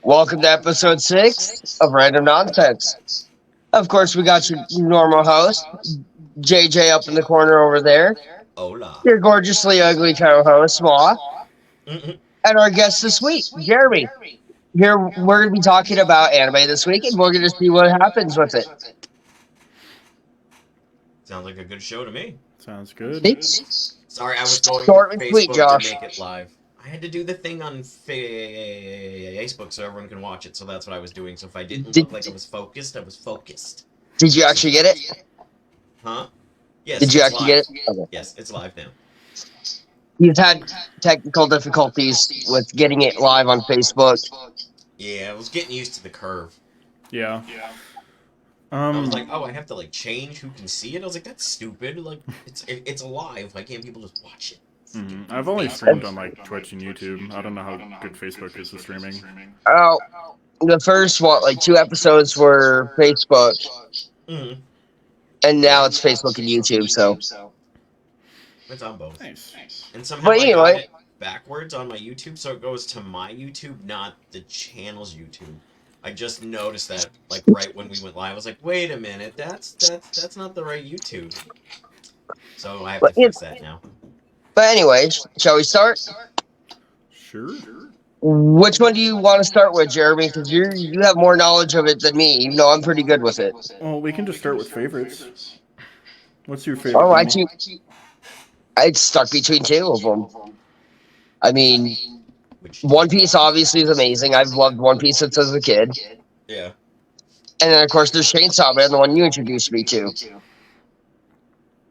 Welcome to episode 6 of Random Nonsense. Of course, we got your normal host, JJ, up in the corner over there, Hola. your gorgeously ugly co-host, Ma, and our guest this week, Jeremy. Here, we're going to be talking about anime this week, and we're going to see what happens with it. Sounds like a good show to me. Sounds good. Thanks. Sorry, I was going to Short and sweet, Facebook to Josh. make it live. I had to do the thing on Facebook so everyone can watch it, so that's what I was doing. So if I didn't Did, look like I was focused. did you actually get it? Huh? Yes, Did you it's actually get live. it? Okay. Yes, it's live now. You've had technical difficulties with getting it live on Facebook. Yeah, I was getting used to the curve. Yeah. I was like, oh, I have to like change who can see it. I was like, that's stupid. Like, it's live. Why can't people just watch it? I've only streamed on like Twitch and YouTube. I don't know how good Facebook is with streaming. Oh, the first, like 2 episodes were Facebook. Mm-hmm. And now it's Facebook and YouTube, so. It's on both. Nice. And somehow But I got anyway. it backwards on my YouTube, so it goes to my YouTube, not the channel's YouTube. I just noticed that, like, right when we went live. I was like, wait a minute, that's not the right YouTube. So I have to fix that now. But anyway, shall we start? Sure. Which one do you want to start with, Jeremy? Because you have more knowledge of it than me, even though I'm pretty good with it. Well, we can just start with favorites. What's your favorite? Oh, I'd stuck between two of them. I mean, One Piece obviously is amazing. I've loved One Piece since I was a kid. Yeah. And then, of course, there's Chainsaw Man, the one you introduced me to,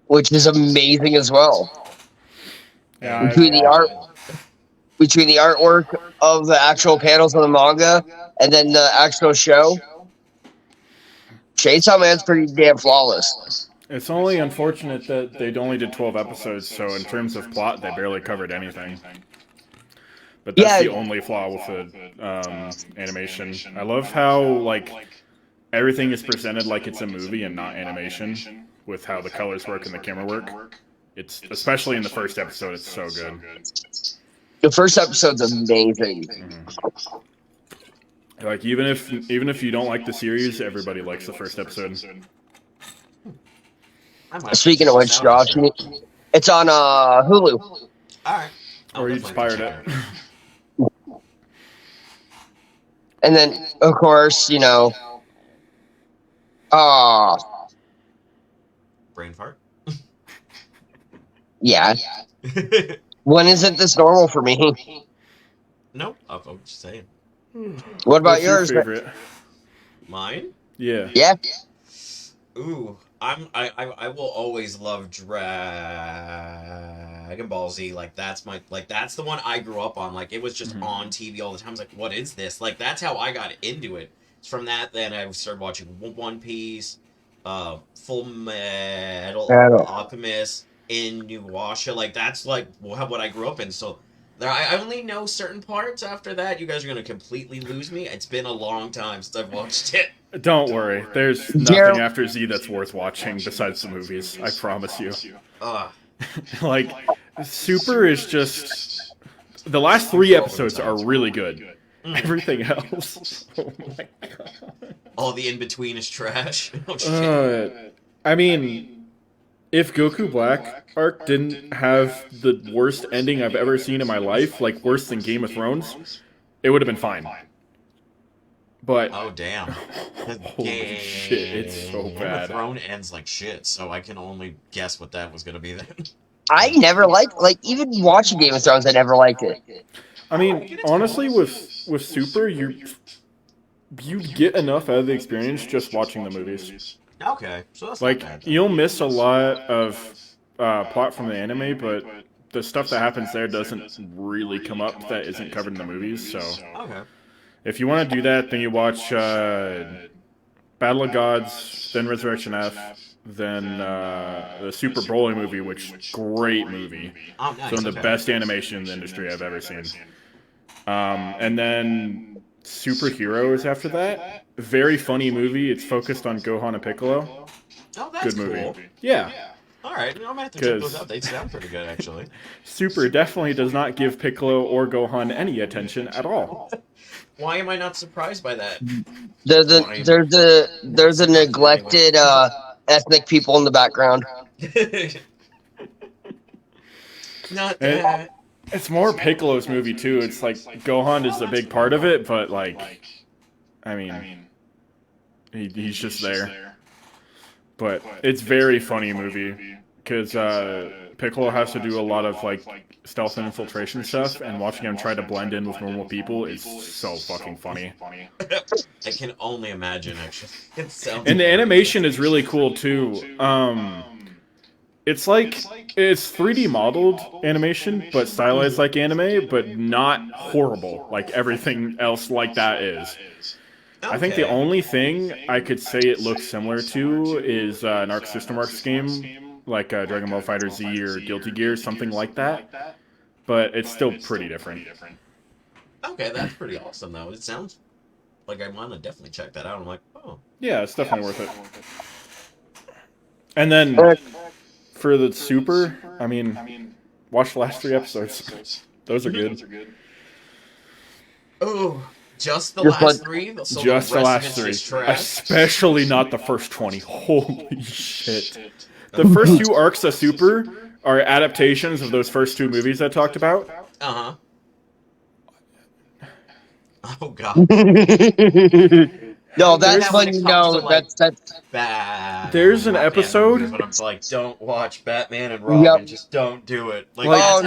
which is amazing as well. Yeah, Between the artwork of the actual panels of the manga and then the actual show, Chainsaw Man's pretty damn flawless. It's only unfortunate that they only did 12 episodes, so in terms of plot, they barely covered anything. But that's the only flaw with the animation. I love how like everything is presented like it's a movie and not animation, with how the colors work and the camera work. It's especially in the first episode, it's so good. The first episode's amazing. Like even if you don't like the series, everybody likes the first episode. Speaking of which, Josh, it's on Hulu. All right. Or you just pirate it. And then, of course, Brain fart. yeah. When isn't this normal for me? Nope. I'm just saying. What about What's your yours? favorite? Mine? Yeah. Yeah. Ooh, I will always love Dragon Ball Z. Like that's the one I grew up on. Like it was just on TV all the time. I was like, what is this? Like that's how I got into it. It's from that then I started watching One Piece, Full Metal Alchemist, Inuyasha. Like that's like what I grew up in. So I only know certain parts. After that, you guys are gonna completely lose me. It's been a long time since I've watched it. Don't worry. There's nothing after Z that's worth watching besides the movies. I promise you. Like, Super is just... The last 3 episodes are really good. Everything else... Oh my god. All the in-between is trash. I mean, if Goku Black arc didn't have the worst ending I've ever seen in my life, like worse than Game of Thrones, it would have been fine. But oh damn! Holy shit, it's so bad. Game of Thrones ends like shit, so I can only guess what that was gonna be then. I never liked, even watching Game of Thrones, I never liked it. I mean, honestly, with Super, you get enough out of the experience just watching the movies. Okay, so that's like not bad, you'll miss a lot of plot from the anime, but the stuff that happens there doesn't really come up that isn't covered in the movies. So okay. If you want to do that, then you watch Battle of Gods, then Resurrection F, then the Super Broly movie, which great movie. Oh, nice. Some of the best animation in the industry I've ever seen. And then Superhero is after that. Very funny movie. It's focused on Gohan and Piccolo. Oh, that's good movie. cool. Yeah. All right, I'm gonna have to check those out. They sound pretty good, actually. Super definitely does not give Piccolo or Gohan any attention at all. Why am I not surprised by that? There's a neglected ethnic people in the background. Not that. It's more Piccolo's movie too. It's like Gohan is a big part of it, but like, I mean, he's just there. But it's very funny movie because Piccolo has to do a lot of like stealth and infiltration stuff, and watching him try to blend in with normal people is so fucking funny. I can only imagine, actually. And the animation is really cool too. It's 3D modeled animation, but stylized like anime, but not horrible like everything else like that is. Okay. I think the only thing I could say it looks similar to is an Arc System Arcs game, like Dragon Ball FighterZ or Guilty Gear, something like that. But it's still pretty different. Okay, that's pretty awesome, though. It sounds like I want to definitely check that out. I'm like, oh. Yeah, it's definitely worth it. And then for the Super, I mean, watch the last 3 episodes. Those are good. Oh. Just the last 3? So just the last 3. Especially not the first 20. Holy shit. The first 2 arcs of Super are adaptations of those first 2 movies I talked about. Uh-huh. Oh, God. No, that's when you know that's bad. There's an episode when I'm like, don't watch Batman and Robin. Just don't do it. Like, oh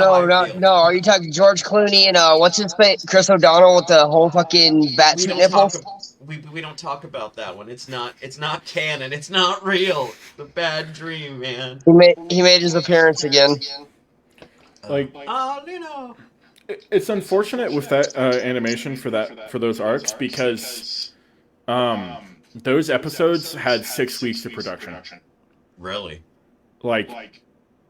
no! Are you talking George Clooney and what's his face, Chris O'Donnell with the whole fucking bat suit nipples? We don't talk about that one. It's not canon. It's not real. It's a bad dream, man. He made his appearance again. It's unfortunate with that animation for those arcs because those episodes had 6 weeks of production. Really? Like,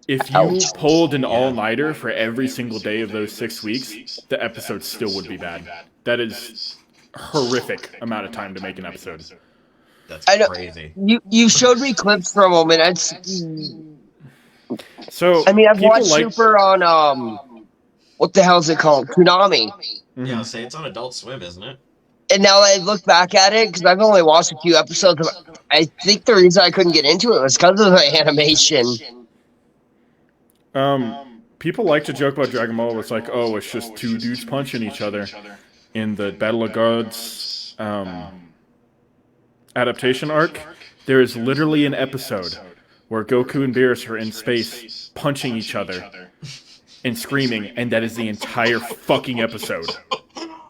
if you pulled an all-nighter for every single day of those 6 weeks, the episode still would be bad. That is horrific amount of time to make an episode. That's crazy. You showed me clips from them, and so I mean, I've watched Super on what the hell is it called? Toonami. Yeah, I'll say it's on Adult Swim, isn't it? And now I look back at it, because I've only watched a few episodes, I think the reason I couldn't get into it was because of the animation. People like to joke about Dragon Ball. It's like, oh, it's just 2 dudes punching each other. In the Battle of Gods adaptation arc, there is literally an episode where Goku and Beerus are in space punching each other and screaming, and that is the entire fucking episode.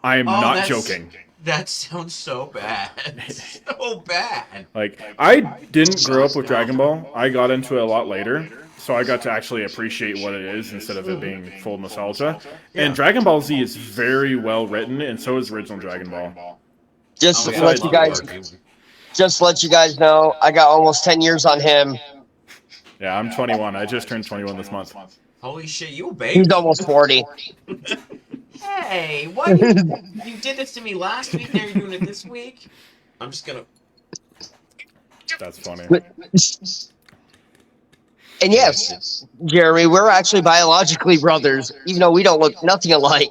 I am not joking. That sounds so bad. So bad. Like, I didn't grow up with Dragon Ball. I got into it a lot later, so I got to actually appreciate what it is instead of it being full nostalgia. Yeah. And Dragon Ball Z is very well written, and so is original Dragon Ball. Just to let you guys know, I got almost 10 years on him. Yeah, I'm 21. I just turned 21 this month. Holy shit, you a baby. He's almost 40. Hey, what? You did this to me last week, now you're doing it this week? I'm just gonna... That's funny. And yes, Jeremy, we're actually biologically brothers, even though we don't look nothing alike.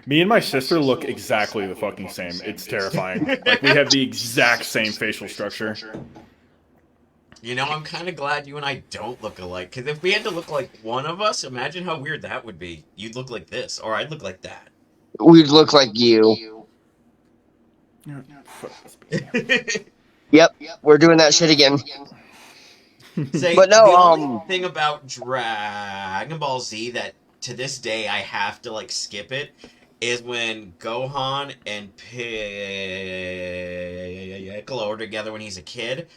Me and my sister look exactly the fucking same. It's terrifying. Like, we have the exact same facial structure. You know, I'm kind of glad you and I don't look alike. Because if we had to look like one of us, imagine how weird that would be. You'd look like this, or I'd look like that. We'd look like you. Yep, we're doing that shit again. But no, the only thing about Dragon Ball Z that to this day I have to like skip it is when Gohan and Piccolo are together when he's a kid.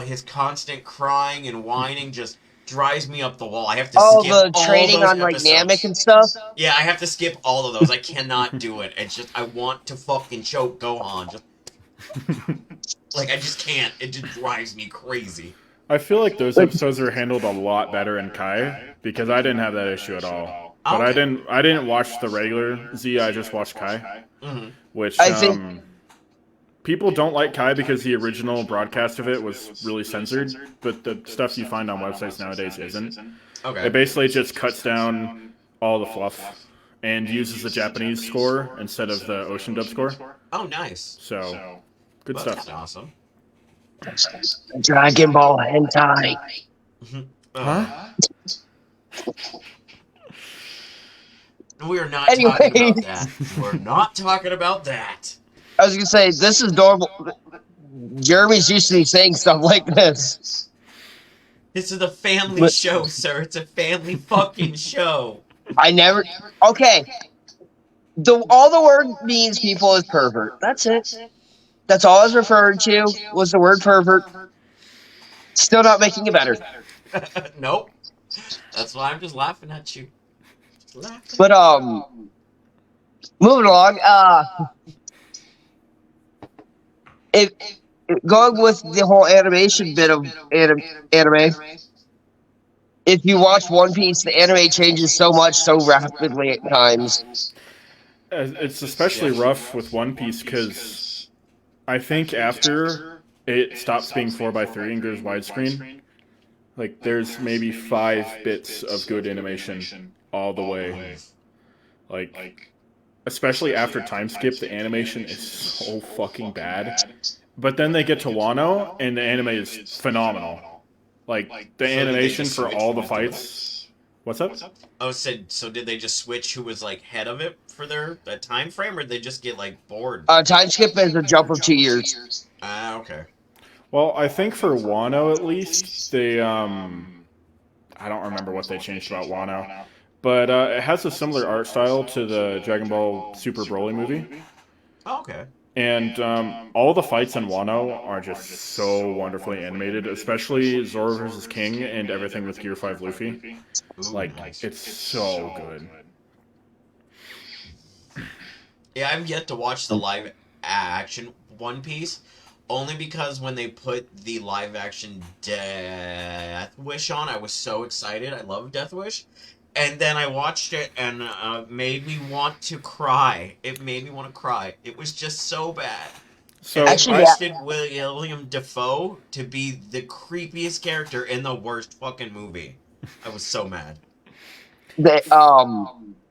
His constant crying and whining just drives me up the wall. I have to skip all the training on like Namek and stuff. Yeah, I have to skip all of those. I cannot do it. It's just I want to fucking choke Gohan. Just like I just can't. It just drives me crazy. I feel like those episodes are handled a lot better in Kai because I didn't have that issue at all. But okay. I didn't watch the regular Z. I just watched Kai, which people don't like Kai because the original broadcast of it was really censored, but the stuff you find on websites nowadays isn't. Okay. It basically just cuts down all the fluff and uses the Japanese score instead of the Ocean dub score. Oh, nice. So, good Well, stuff. that's awesome. Dragon Ball hentai. Huh? We're not talking about that. We're not talking about that. I was gonna say, this is normal. Jeremy's used to be saying stuff like this. This is a family show, sir. It's a family fucking show. I never. Okay. All the word means, people, is pervert. That's it. That's all I was referring to, was the word pervert. Still not making it better. Nope. That's why I'm just laughing at you. But moving along. Going with the whole animation bit of anime. If you watch One Piece, the anime changes so much, so rapidly at times. It's especially rough with One Piece because I think after it stops being 4:3 and goes widescreen, like there's maybe 5 bits of good animation all the way. Like, especially after time skip, the animation is so fucking bad. But then they get to Wano, and the anime is phenomenal. Like, the animation for all the fights. What's up? Oh, so did they just switch who was like head of it for their time frame, or did they just get like bored? Time skip is a jump of 2 years. Okay. Well, I think for Wano at least, they I don't remember what they changed about Wano, but it has a similar art style to the Dragon Ball Super Broly movie. Oh, okay. And all the fights in Wano are just so wonderfully animated, especially Zoro vs. King and everything with Gear 5 Luffy. Ooh, Like, nice. it's so good. Yeah, I've yet to watch the live action One Piece, only because when they put the live action Death Wish on, I was so excited. I love Death Wish. And then I watched it and made me want to cry. It made me want to cry. It was just so bad. So and I Actually, trusted William Dafoe to be the creepiest character in the worst fucking movie. I was so mad.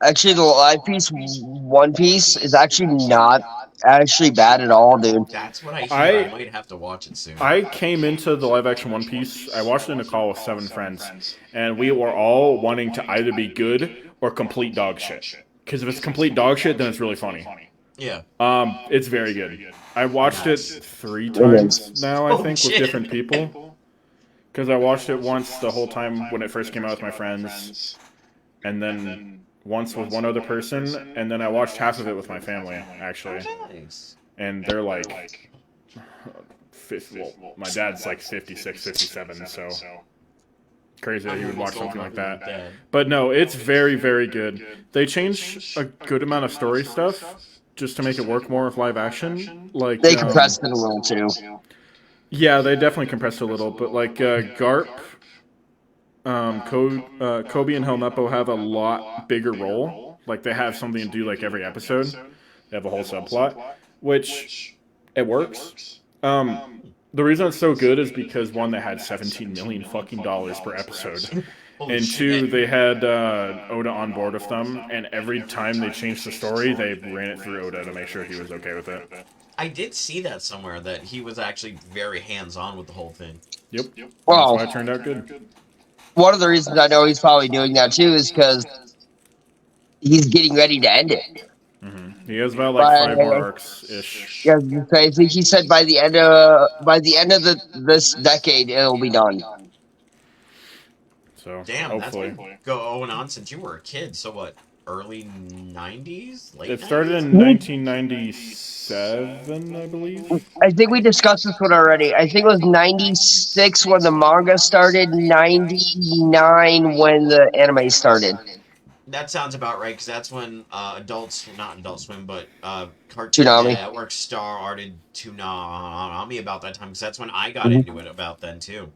Actually, the live piece, One Piece, is actually not actually bad at all, dude. That's what I hear. I might have to watch it soon. I came into the live action One Piece, I watched it in a call with 7 friends, and we were all wanting to either be good or complete dog shit. Because if it's complete dog shit, then it's really funny. Yeah. It's very good. I watched it 3 times now, I think, shit. with different people. Because I watched it once the whole time when it first came out with my friends, and then once with one other person, and then I watched half of it with my family, actually. Nice. And they're like, well, my dad's like 56, 57, so crazy that he would watch something like that. But no, it's very, very good. They changed a good amount of story stuff just to make it work more with live action. Like They compressed it a little too. Yeah, they definitely compressed it a little, but like Garp, Kobe and Helmeppo have a lot bigger role. Like they have something to do like every episode. They have a whole subplot, which it works. The reason it's so good is because one, they had $17 million fucking dollars per episode, and two, they had Oda on board with them. And every time they changed the story, they ran it through Oda to make sure he was okay with it. I did see that somewhere, that he was actually very hands-on with the whole thing. Yep. Well, that's why it turned out good. One of the reasons I know he's probably doing that too is because he's getting ready to end it. Mm-hmm. He has about like 5 more arcs ish. Yeah, I think he said by the end of this decade it'll be done. So Damn, hopefully. that's been going on since you were a kid. So what? Early 90s? Late It started 90s? in 1997, I believe. I think we discussed this one already. I think it was 96 when the manga started, 99 when the anime started. That sounds about right, because that's when not Adult Swim, but Cartoon Toonami. Network started Toonami about that time, because that's when I got into it about then, too.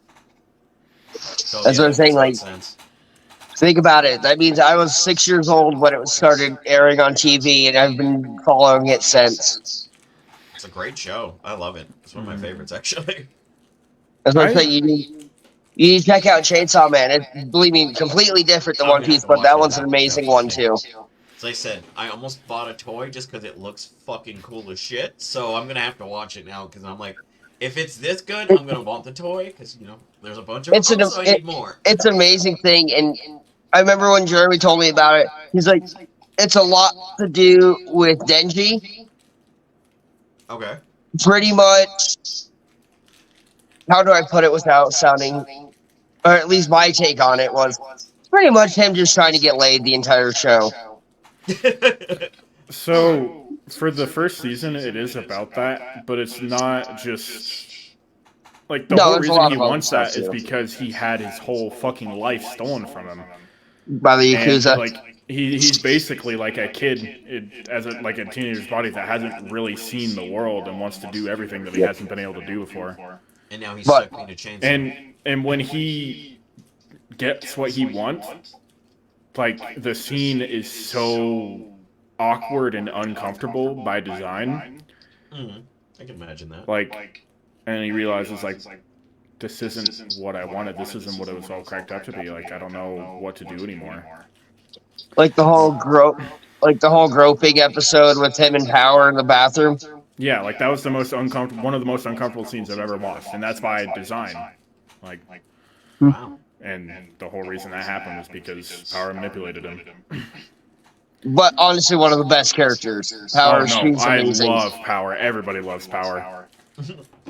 So, That's what I'm saying, like, sense. Think about it. That means I was 6 years old when it started airing on TV, and I've been following it since. It's a great show. I love it. It's one of my favorites, actually. That's what I'm saying. You need to check out Chainsaw Man. It's, believe me, completely different than I'm One gonna have Piece, to but watch that it one's an amazing one too. As I said, I almost bought a toy just because it looks fucking cool as shit. So I'm gonna have to watch it now because I'm like, if it's this good, It, I'm gonna want the toy because there's a bunch of it's them, an so I need more. it's an amazing thing, and I remember when Jeremy told me about it. He's like, it's a lot to do with Denji. Okay. Pretty much, how do I put it without sounding, or at least my take on it was pretty much him just trying to get laid the entire show. So for the first season, it is about that, but it's not just like the No, whole there's a reason lot he of other wants stuff that is too because he had his whole fucking life stolen from him, by the and Yakuza. like he's basically like a kid as like a teenager's body that hasn't really seen the world and wants to do everything that he Yep. hasn't been able to do before. And now he's But stuck being a chainsaw. And when he gets what he wants, like the scene is so awkward and uncomfortable by design. I can imagine that. Like, and he realizes like this isn't what I wanted. This isn't what it was all cracked up to be. Like I don't know what to do anymore. like the whole groping episode with him and Power in the bathroom. Yeah, like that was the most uncomfortable, one of the most uncomfortable scenes I've ever watched, and that's by design. Like, Wow. and the whole reason that happened was because Power manipulated him. But honestly, one of the best characters. Power, Oh no, she's I amazing. love Power. Everybody loves Power.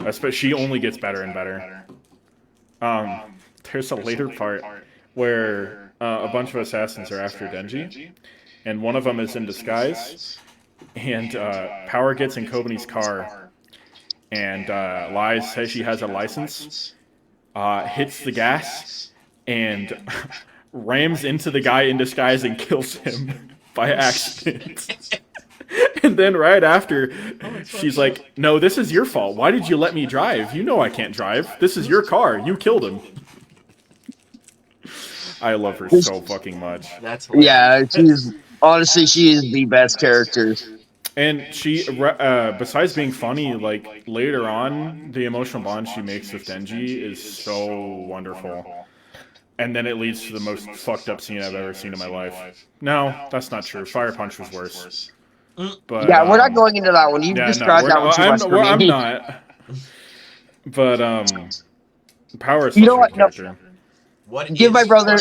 Especially, she only gets better and better. There's a later part where a bunch of assassins are after Denji, and one of them is in disguise, and Power gets in Kobani's car, and lies, says she has a license, hits the gas, and rams into the guy in disguise and kills him by accident. And then right after, she's like, "No, this is your fault. Why did you let me drive? You know I can't drive. This is your car. You killed him." I love her so fucking much. That's hilarious. Yeah, she is the best character. And she, besides being funny, like later on, the emotional bond she makes with Denji is so wonderful. And then it leads to the most fucked up scene I've ever seen in my life. No, that's not true. Fire Punch was worse. But Yeah, we're not going into that one. You described that one too much for me. I'm not. But Power is such You know a what? good character. Give my brother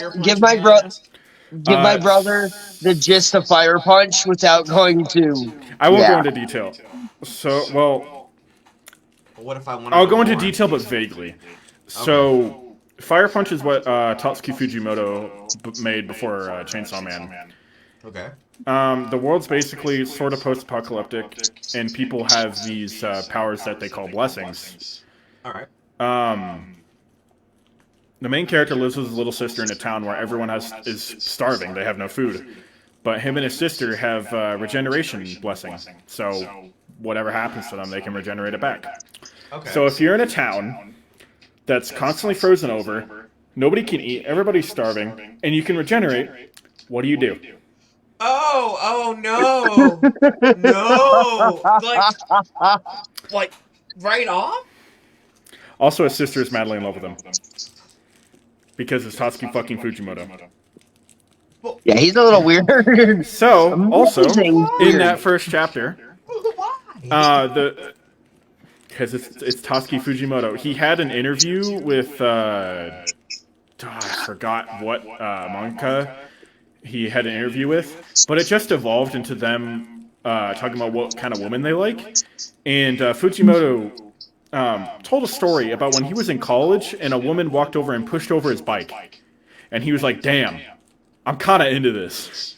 the gist of Fire Punch without going to. I won't go into detail. So, well, what if I want? I'll go into detail, but vaguely. So, Fire Punch is what Tatsuki Fujimoto made before Chainsaw Man. Okay. The world's basically sort of post-apocalyptic, and people have these powers that they call blessings. All right. The main character lives with his little sister in a town where everyone is starving. They have no food. But him and his sister have regeneration blessings. So whatever happens to them, they can regenerate it back. Okay. So if you're in a town that's constantly frozen over, nobody can eat, everybody's starving, and you can regenerate, what do you do? Oh no. No. Like right off? Also, his sister is madly in love with him. Because it's Tatsuki fucking Fujimoto. Yeah, he's a little weird. So, also, Amazing. in that first chapter, Why? because it's Tatsuki Fujimoto, he had an interview with, I forgot what manga he had an interview with, but it just evolved into them talking about what kind of woman they like. And Fujimoto told a story about when he was in college and a woman walked over and pushed over his bike. And he was like, "Damn, I'm kind of into this."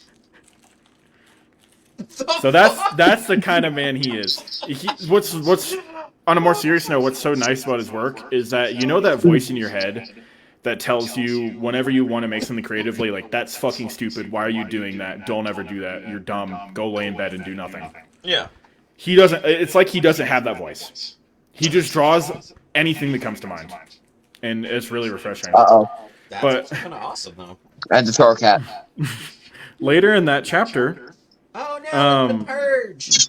So that's the kind of man he is. What's on a more serious note, what's so nice about his work is that you know that voice in your head that tells you whenever you want to make something creatively, like, that's fucking stupid. Why are you doing that? Don't ever do that. You're dumb. Go lay in bed and do nothing. Yeah. He doesn't. It's like he doesn't have that voice. He just draws anything that comes to mind, and it's really refreshing. That's kind of awesome, though. I had to throw a cat. Later in that chapter, oh no, the purge.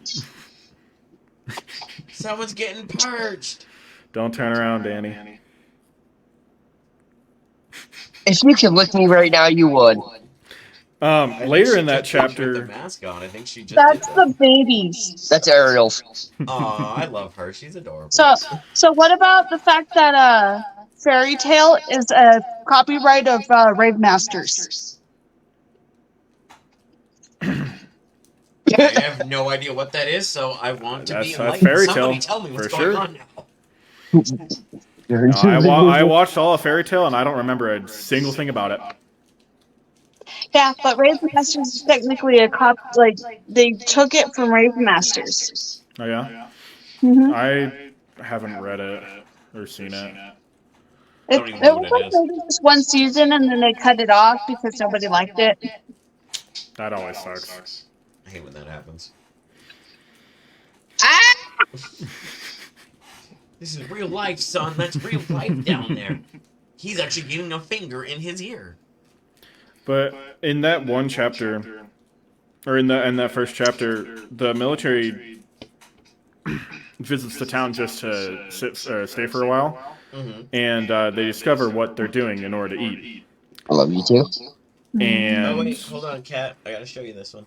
Someone's getting purged. Don't turn around, Danny. If you could lick me right now, you would. I think Later she in that just did it with the chapter, mask on. I think she just did That's that. the babies. That's Ariel's. Aw, I love her. She's adorable. So what about the fact that Fairy Tale is a copyright of Rave Masters? I have no idea what that is, so I want to be that's enlightened. Fairy Somebody Tale tell me what's for going sure. on now. No, I watched all of Fairy Tale, and I don't remember a single thing about it. Yeah, but Rave Masters is technically a like they took it from Rave Masters. Oh yeah, Mm-hmm. I haven't read it or seen it. I It don't even know was what it like is. maybe just one season, and then they cut it off because nobody liked it. That always sucks. I hate when that happens. Ah! This is real life, son. That's real life down there. He's actually getting a finger in his ear. But in that one chapter, or in that first chapter, the military visits the town just to stay for a while, and they discover what they're doing in order to eat. I love you too. And Oh wait, hold on, Kat. I gotta show you this one.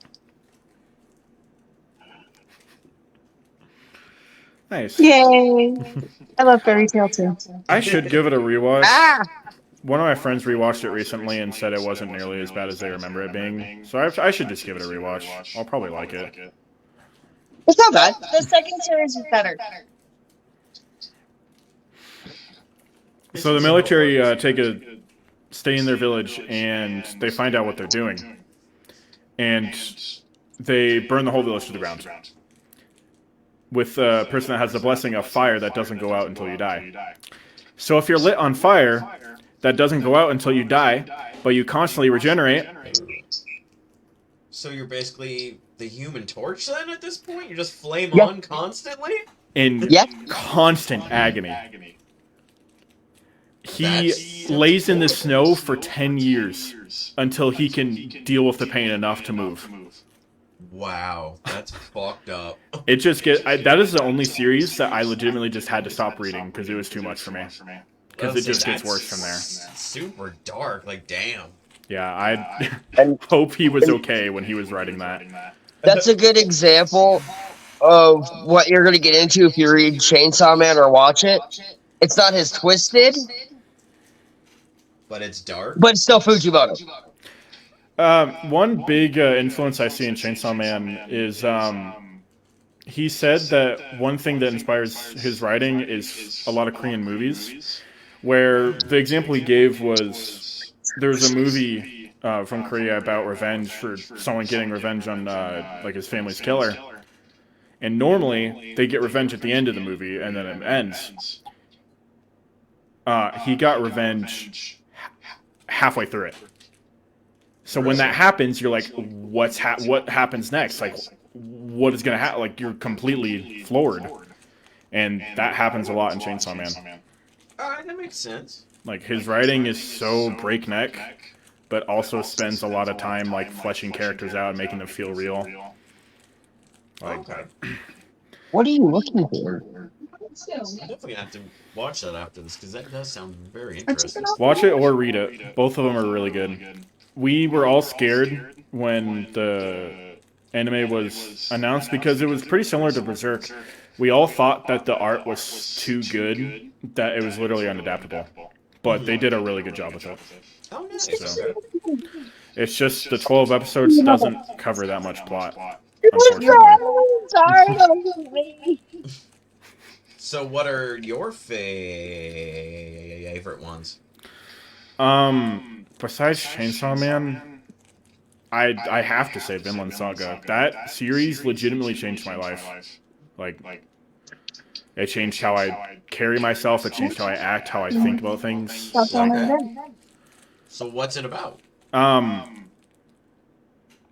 Nice. Yay! I love Fairy Tale too. I should give it a rewatch. Ah! One of my friends rewatched it recently and said it wasn't nearly as bad as they remember it being. So I should just give it a rewatch. I'll probably like it. It's not bad. The second series is better. So the military stay in their village, and they find out what they're doing. And they burn the whole village to the ground. With a person that has the blessing of fire that doesn't go out until you die. So if you're lit on fire, that doesn't go out until you die, but you constantly regenerate. So you're basically the Human Torch then at this point? You just flame Yeah. on constantly? In Yes. constant agony. He lays in the snow for 10 years until he can deal with the pain enough to move. Wow, that's fucked up. It just that is the only series that I legitimately just had to stop reading because it was too much for me. Because it just gets worse from there. Super dark, like damn. Yeah, I And hope he was okay when he was writing that. that's a good example of what you're going to get into if you read Chainsaw Man or watch it. It's not as twisted, But it's dark. but it's still Fujimoto. One big influence I see in Chainsaw Man is he said that one thing that inspires his writing is a lot of Korean movies, where the example he gave was there's a movie from Korea about revenge for someone getting revenge on like his family's killer, and normally they get revenge at the end of the movie and then it ends. He got revenge halfway through it. So when that happens, you're like, what happens next? Like, what is gonna happen? Like, you're completely floored, and that happens a lot in Chainsaw Man. Alright, that makes sense. Like, his writing is so breakneck, but also spends a lot of time like fleshing characters out and making them feel real. Like, Okay. What are you looking for? I'm definitely gonna have to watch that after this because that does sound very interesting. watch it or read it. Both of them are really good. We were all scared when the anime was announced because it was pretty similar to Berserk. We all thought that the art was too good, that it was literally unadaptable. But they did a really good job with it. Oh, nice. So, it's just the 12 episodes doesn't cover that much plot, unfortunately. So, what are your favorite ones? Besides Chainsaw Man, I have to say Vinland Saga. That series legitimately changed my life. Like, it changed how I carry myself. It changed how I act, how I think about things. Okay. So, what's it about?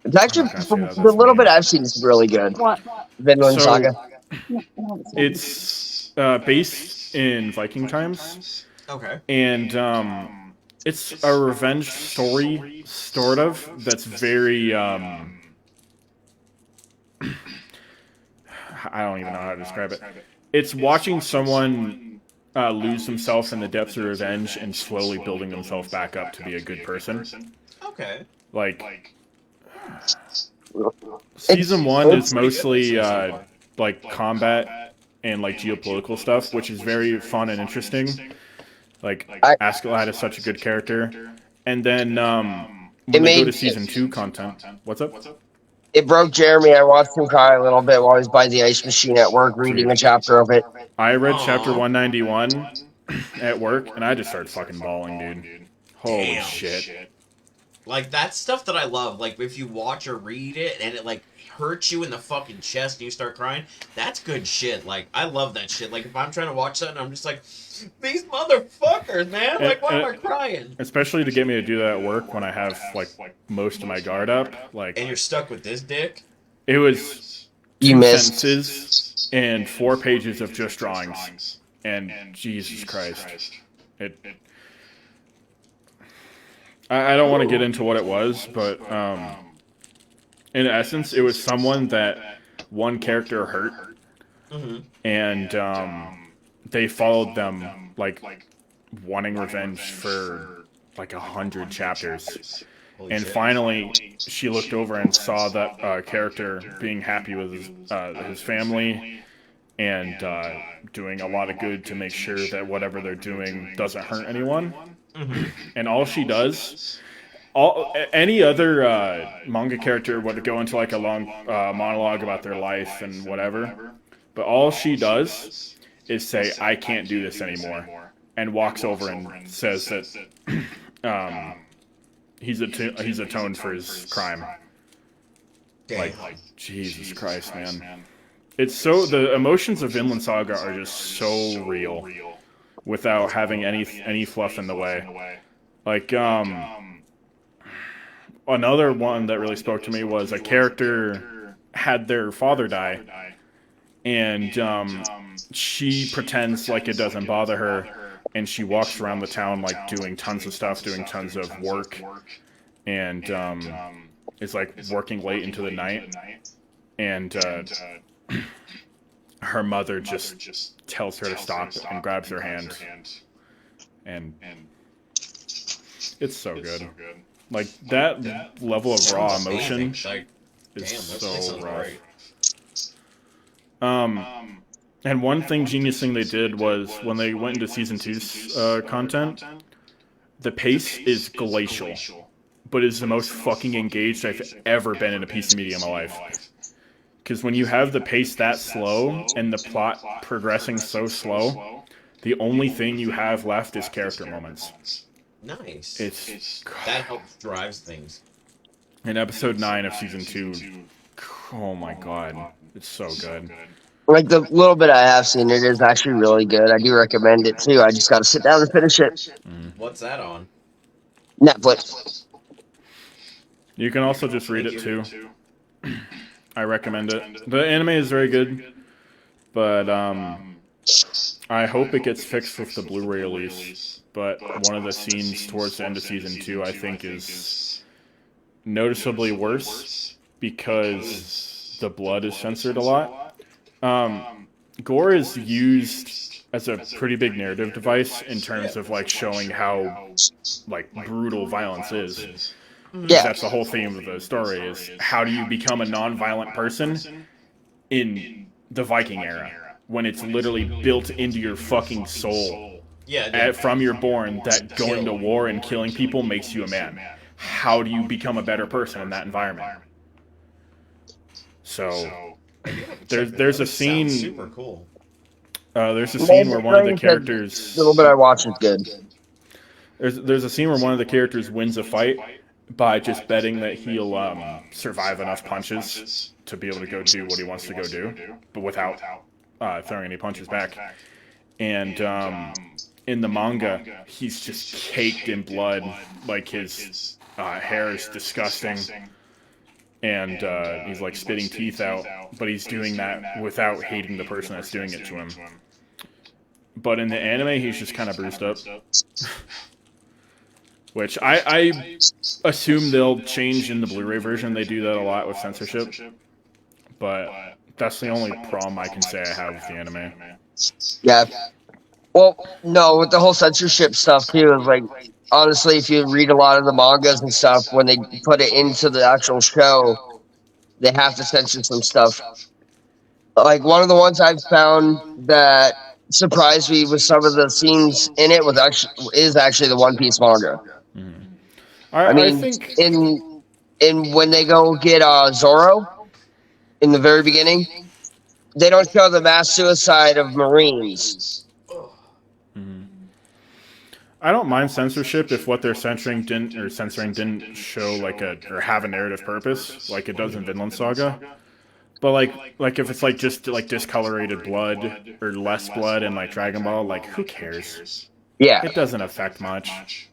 It's actually, Gosh, from yeah, the that's little me. bit I've seen, is really good. What? Vinland So- Saga. It's based in Viking times, Okay. and it's a revenge story, sort of, that's very, I don't even know how to describe it. it's watching someone lose himself in the depths of revenge and slowly building themselves back up to be a good person. Okay. Like It's season one is Sounds pretty good for mostly season one. like combat and like geopolitical stuff, which is very fun and interesting. Like I Askeladd is such a good character. And then it when they go made to season two content, what's up? it broke Jeremy. I watched him cry a little bit while he was by the ice machine at work reading Dude, a chapter of it. I read chapter Aw. 191 at work, and I just started fucking bawling, dude. Holy Damn. shit. Like, that's stuff that I love. Like, if you watch or read it and it, like, hurts you in the fucking chest and you start crying, that's good shit. Like, I love that shit. Like, if I'm trying to watch that and I'm just like, these motherfuckers, man. Like, why am I crying? Especially to get me to do that at work when I have, like, most of my guard up. Like, And you're stuck with this dick? it was You two missed. sentences and 4 pages of just drawings. And Jesus Christ. I don't want to get into what it was, but in essence, it was someone that one character hurt, Mm-hmm. and they followed them, like, wanting revenge for like 100 chapters. Holy And shit. finally, she looked over and saw that character being happy with his family and doing a lot of good to make sure that whatever they're doing doesn't hurt anyone. Mm-hmm. And all she does, any other manga character would go into like a long monologue about their life and whatever, but all she does is say, "I can't do this anymore," and walks over and says that he's atoned for his crime. Damn. Like, Jesus Christ, man. It's so, the emotions of Vinland Saga are just so real without having any fluff in the way. Like, another one that really spoke to me was a character had their father die, and she pretends like it doesn't bother her, and she walks around the town like doing tons of stuff, doing tons of work, and is like working late into the night, and her mother just tells her to stop and grabs her hand, and it's so good. Like, that level of raw Sounds emotion amazing. Like, is damn, that so sounds rough. great. And one genius thing they did was when they went into season 2's content, the pace is glacial, but is the most fucking engaged I've ever been in a piece of media in my life. Because when you have the pace that slow and the plot progressing so slow, the only thing you have left is character moments. Nice. That That helps drives things. in episode 9 of season 2, oh my god, it's so good. Like the little bit I have seen, it is actually really good. I do recommend it too. I just got to sit down and finish it. What's that on? Netflix. You can also just read it too. I recommend it. The anime is very good, but I hope it gets fixed with the Blu-ray release. But one of the scenes towards the end of season 2, I think, is noticeably worse because the blood is censored a lot. Gore is used as a pretty big narrative device in terms of like showing how like brutal violence is. Yeah. That's the whole theme of the story, is how do you become a non-violent person in the Viking era when it's literally built into your fucking soul from you're born that going to war and killing people makes you a man. How do you become a better person in that environment? So there's a scene. Super cool. There's a scene where one of the characters. The little bit I watch is good. There's a scene where one of the characters wins a fight by just betting that he'll survive enough punches to be able to go do what he wants to go do, but without throwing any punches back. And in the manga, he's just caked in blood. Like, his hair is disgusting. And he's like spitting teeth out, but he's doing that without hating the person that's doing it to him. But in the anime, he's just kind of bruised up. Which I assume they'll change in the Blu-ray version. They do that a lot with censorship. But That's the only problem I can say I have with the anime. Yeah. Well, no, with the whole censorship stuff too, is like honestly, if you read a lot of the mangas and stuff, when they put it into the actual show, they have to censor some stuff. Like one of the ones I've found that surprised me with some of the scenes in it is actually the One Piece manga. Mm-hmm. I I mean, think. in when they go get Zoro in the very beginning, they don't show the mass suicide of Marines. Mm-hmm. I don't mind censorship if what they're censoring didn't show like or have a narrative purpose, like it does in Vinland Saga. But like if it's like just like discolorated blood or less blood in like Dragon Ball, like who cares? Yeah. It doesn't affect much.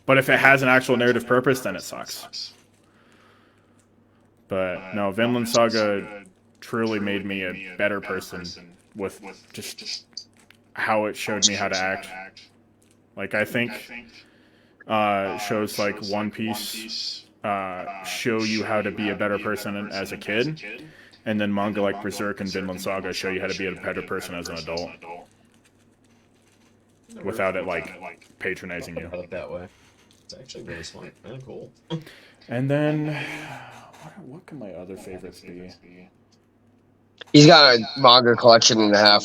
But if it has an actual narrative purpose, then it sucks. But no, Vinland Saga truly made me a better person with just how it showed me how to act. Like I think shows like One Piece show you how to be a better person as a kid, and then manga like Berserk and Vinland Saga show you how to be a better person as an adult, without it like patronizing you. That way. It's actually really smart and cool. And then, what can my other favorites be? He's got a manga collection and a half.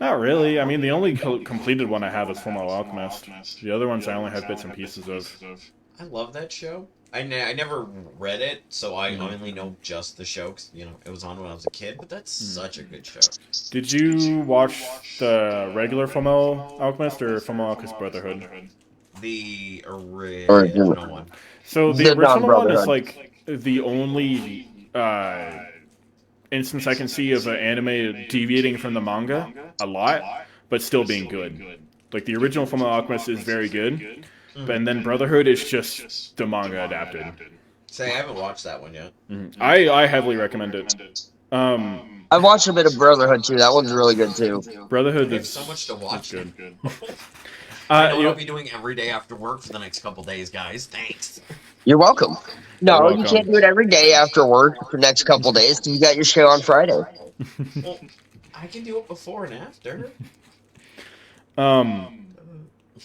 Not really. I mean, the only completed one I have is Fullmetal Alchemist. The other ones I only have bits and pieces of. I love that show. I never read it, so I only know just the show. 'Cause, it was on when I was a kid, but that's such a good show. Did you watch the regular Fullmetal Alchemist or Fullmetal Alchemist Brotherhood? The original one. So the original one is like the only instance I can see of an anime deviating from the manga a lot, but still being good. Like the original Fullmetal Alchemist is very good, and then Brotherhood is just the manga adapted. Say, I haven't watched that one yet. I heavily recommend it. I've watched a bit of Brotherhood too. That one's really good too. Brotherhood There's is so much to watch. good. I know what I'll be doing every day after work for the next couple days, guys. Thanks. You're welcome. No, You're welcome. you can't do it every day after work for the next couple days. You got your show on Friday. Well, I can do it before and after.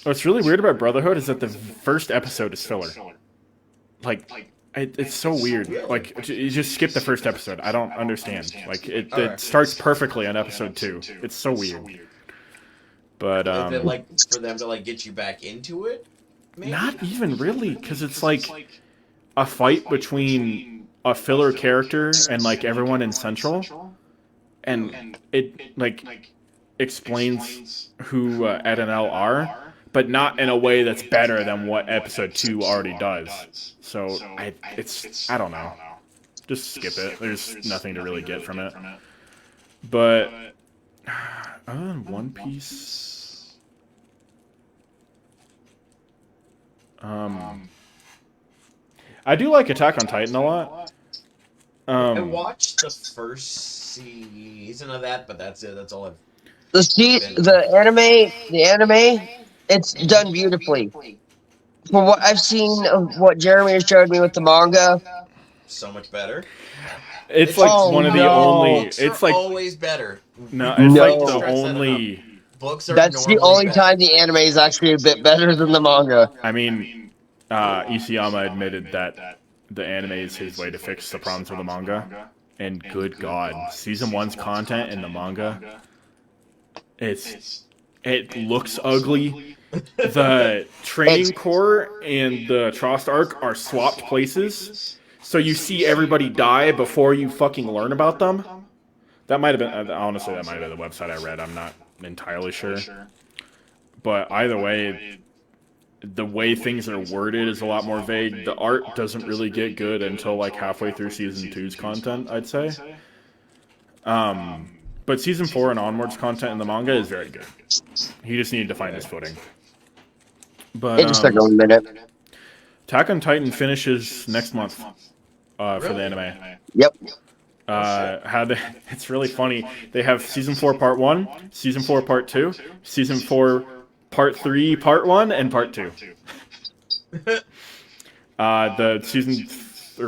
What's really weird about Brotherhood is that the first episode is filler. Like, it's so weird. Like, you just skip the first episode. I don't understand. Like, it starts perfectly on episode 2. It's so weird. But Is it like for them to like get you back into it? Maybe? not even really, because it's like a fight between a filler character and like everyone in Central, and it like explains who Ed and Elle are, but not in a way that's better than what episode 2 already does. So I don't know. Just skip it. There's nothing to really get from it. But other than One Piece, I do like Attack on Titan a lot. I watched the first season of that, but that's it. That's all I've. The anime, it's done beautifully. From what I've seen of what Jeremy has showed me with the manga, So much better. It's like one of the only. It's like always better. no. It's like No. the only. Books are that's the normally only better. time the anime is actually a bit better than the manga. I mean, Isayama admitted that the anime is his way to fix the problems with the manga. And good God, season 1's content in the manga, it looks ugly. The training core and the Trost arc are swapped places, so you see everybody die before you fucking learn about them. That might have been, honestly, that might have been the website I read. I'm not entirely sure. But either way, the way things are worded is a lot more vague. The art doesn't really get good until like halfway through season 2's content, I'd say. But season 4 and onwards content in the manga is very good. He just needed to find his footing. But It just took a minute. Attack on Titan finishes next month for the anime. Yep. It's really funny. They have season 4 part 1, season 4 part 2, season 4 part 3 part 1, and part 2. The season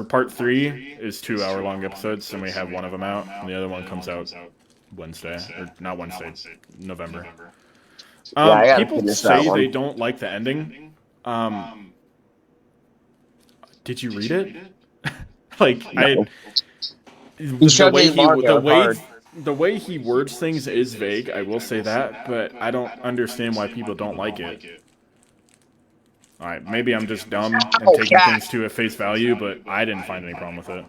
part 3 is 2-hour-long episodes, and we have one of them out, and the other one comes out Wednesday, or not Wednesday, November. Yeah, I gotta People finish that say one. they don't like the ending. Did you read it? Like No. the He showed me way the manga, it's hard. the way he words things is vague. I will say that, but I don't understand why people don't like it. All right, maybe I'm just dumb and Oh, taking cat. things to a face value, but I didn't find any problem with it.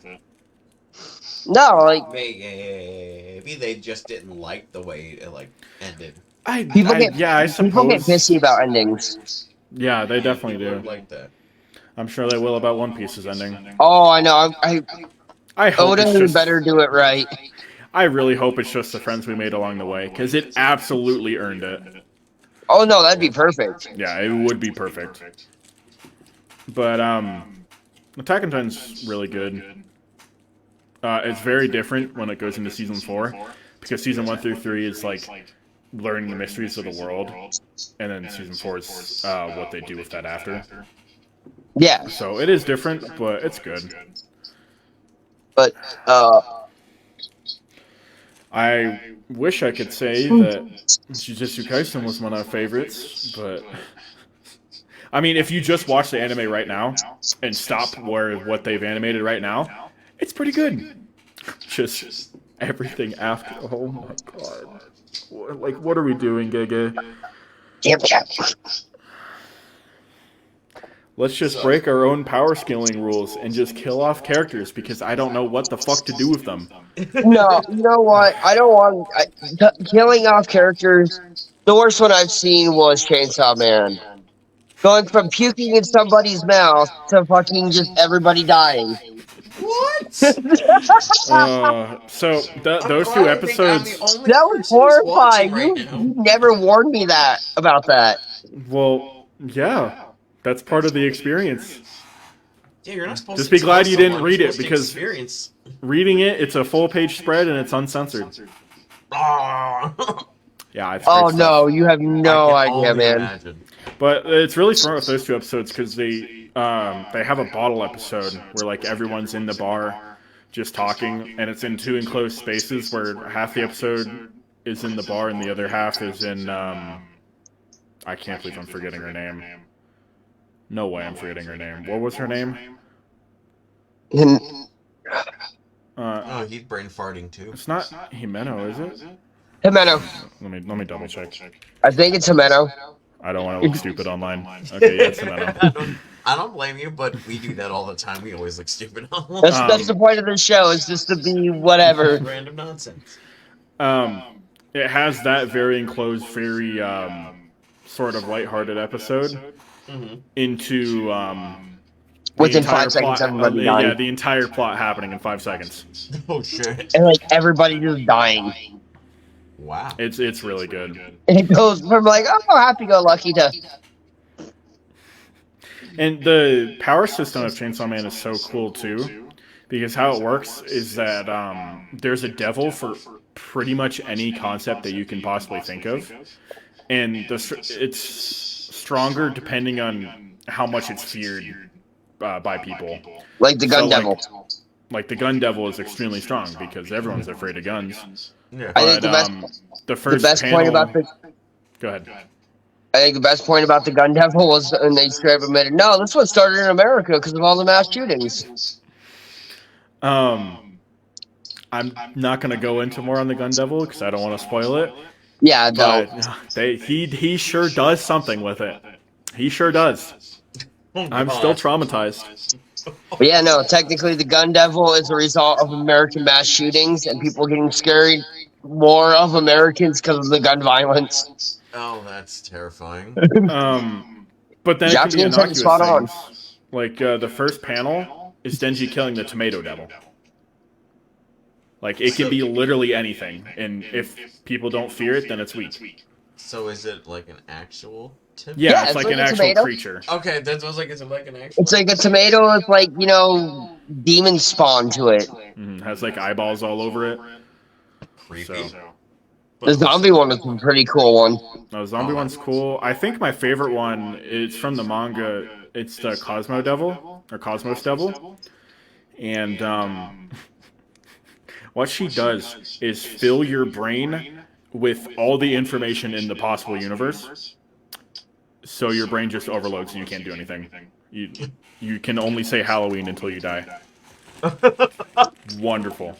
No, like Maybe they just didn't like the way it like ended. I people get suppose. pissy about endings. Yeah, they definitely People do. like that. I'm sure they will about One Piece's ending. Oh, I know. I hope Oda it's just. better do it right. I really hope it's just the friends we made along the way, because it absolutely earned it. Oh no, that'd be perfect. Yeah, it would be perfect. But Attack on Titan's really good. It's very different when it goes into season 4, because season 1 through 3 is like learning the mysteries of the world, and then season 4 is what they do with that after. Yeah, So it is different, but it's good. but I wish I could say that Jujutsu Kaisen was one of my favorites, but I mean, if you just watch the anime right now and stop what they've animated right now, it's pretty good. Just everything after. Oh my god! Like, what are we doing, Gege? damn cat. Let's just break our own power scaling rules and just kill off characters because I don't know what the fuck to do with them. No, you know what? I don't want killing off characters. The worst one I've seen was Chainsaw Man. Going from puking in somebody's mouth to fucking just everybody dying. What? So those two episodes. That was horrifying. You never warned me about that. Well, yeah, that's part of the experience. Yeah, you're not supposed Just to be glad tell you didn't someone, read you're it, supposed to because experience. reading it's a full-page spread and it's uncensored. Ah. Yeah, it's Oh great stuff. no, you have no I can idea, only man. imagine. But it's really smart with those two episodes because they have a bottle episode where like everyone's in the bar just talking, and it's in 2 enclosed spaces where half the episode is in the bar and the other half is in I can't believe I'm forgetting her name. No way I'm forgetting her name. What was her name? Oh, he's brain farting too. It's not Himeno, is it? Himeno. Let me double check. I think it's Himeno. I don't want to look stupid online. Okay, yeah, it's Himeno. I don't blame you, but we do that all the time. We always look stupid online. That's the point of the show, is just to be whatever. Random nonsense. It has that very enclosed, very sort of lighthearted episode into Within the entire 5 seconds, plot, everybody dying. yeah, the entire plot happening in 5 seconds. Oh shit! And like everybody just dying. Wow. It's really good. And it goes from like, oh, happy-go-lucky to And the power system of Chainsaw Man is so cool too, because how it works is that there's a devil for pretty much any concept that you can possibly think of, and it's stronger depending on how much it's feared by people. like the gun devil. Like the gun devil is extremely strong because everyone's afraid of guns. Yeah. I think The first best panel, point about the Go ahead. I think the best point about the gun devil was when they straight up admitted, no, this one started in America because of all the mass shootings. I'm not going to go into more on the gun devil because I don't want to spoil it. Yeah, But no. he sure does something with it. He sure does. Oh, I'm God. still traumatized. But yeah, no, technically the gun devil is a result of American mass shootings and people getting scared more of Americans because of the gun violence. Oh, that's terrifying. But then it can be Japanese said innocuous it's spot on. things. Like the first panel is Denji killing the tomato devil. Like it can be literally anything, and if people don't fear it, then it's weak. So is it like an actual tip? Yeah, it's like an a actual tomato. Okay, creature. that was like, is it like an actual? It's like a tomato with like, demon spawn to it. Has like eyeballs all over it. Creepy. So. The zombie one is a pretty cool one. No, zombie one's cool. I think my favorite one is from the manga. It's the Cosmo Devil or Cosmos Devil, And what she does is fill your brain with all the information in the possible universe, so your brain just overloads and you can't do anything. You can only say Halloween until you die. Wonderful.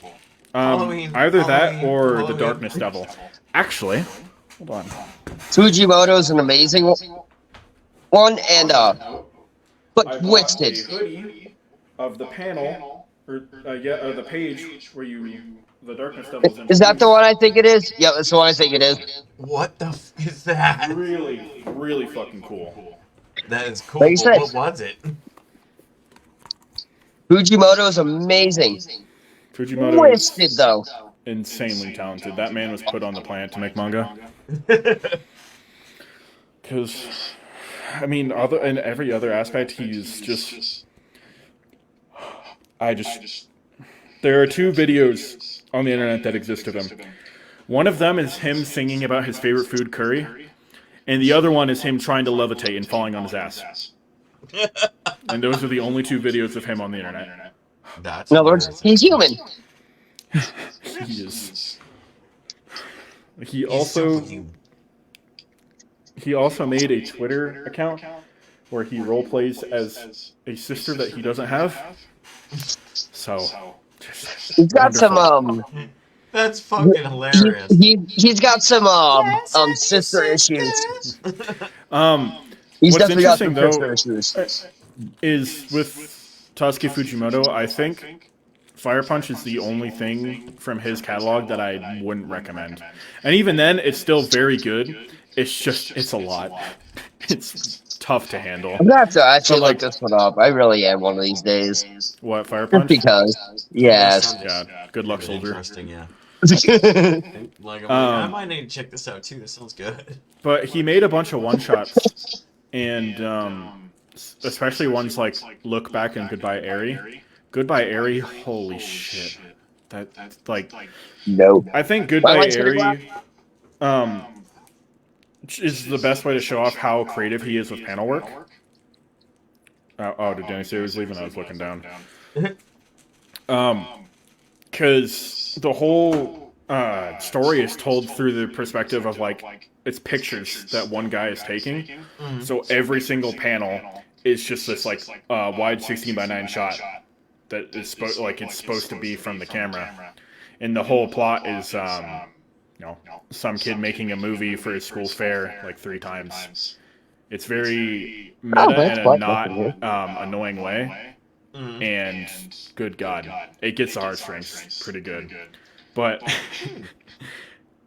Either that or the Darkness Devil. Actually, hold on. Fujimoto's an amazing one, and but I bought a twisted. hoodie of the panel, or the page where the Darkness Devil's Is that the introduced. one I think it is? Yeah, that's the one I think it is. What the f is that? Really, really fucking cool. That is cool, Like you but said, what was it? Fujimoto's amazing. Fujimoto's Twisted though. insanely talented. That man was put on the planet to make manga. Because, I mean, in every other aspect, he's just. There are 2 videos on the internet that exist of him. One of them is him singing about his favorite food, curry, and the other one is him trying to levitate and falling on his ass. And those are the only 2 videos of him on the internet. That's In other words, he's human. He is. He's so human. He also made a Twitter account where he role plays as a sister that he doesn't have. So, He's got some That's fucking hilarious. he's got some sister issues. He's what's definitely got some interesting though sister issues. is with Tatsuki Fujimoto, I think Fire Punch is the only thing from his catalog that I wouldn't recommend. And even then, it's still very good. It's a lot. It's tough to handle. I'm gonna have to actually look this one up. I really am one of these days. What, Fire Just Punch? because. Yes. Yeah, good luck, soldier. Interesting, yeah. I might need to check this out too. This sounds good. But he made a bunch of one-shots, and especially ones like Look Back and Goodbye Airy. Goodbye Airy, holy shit. Nope. I think Goodbye Airy is the best way to show off how creative he is with panel work. Did Danny say he was leaving? I was looking down. Because the whole story is told through the perspective of, like, it's pictures that one guy is taking. Mm-hmm. So every single panel is just this, like, wide 16:9 shot that is supposed to be from the camera. And the whole plot is, some kid making a movie for his school's fair, like, 3 times. It's very meta in a not annoying way. Mm-hmm. And good God, it gets the heartstrings pretty good. But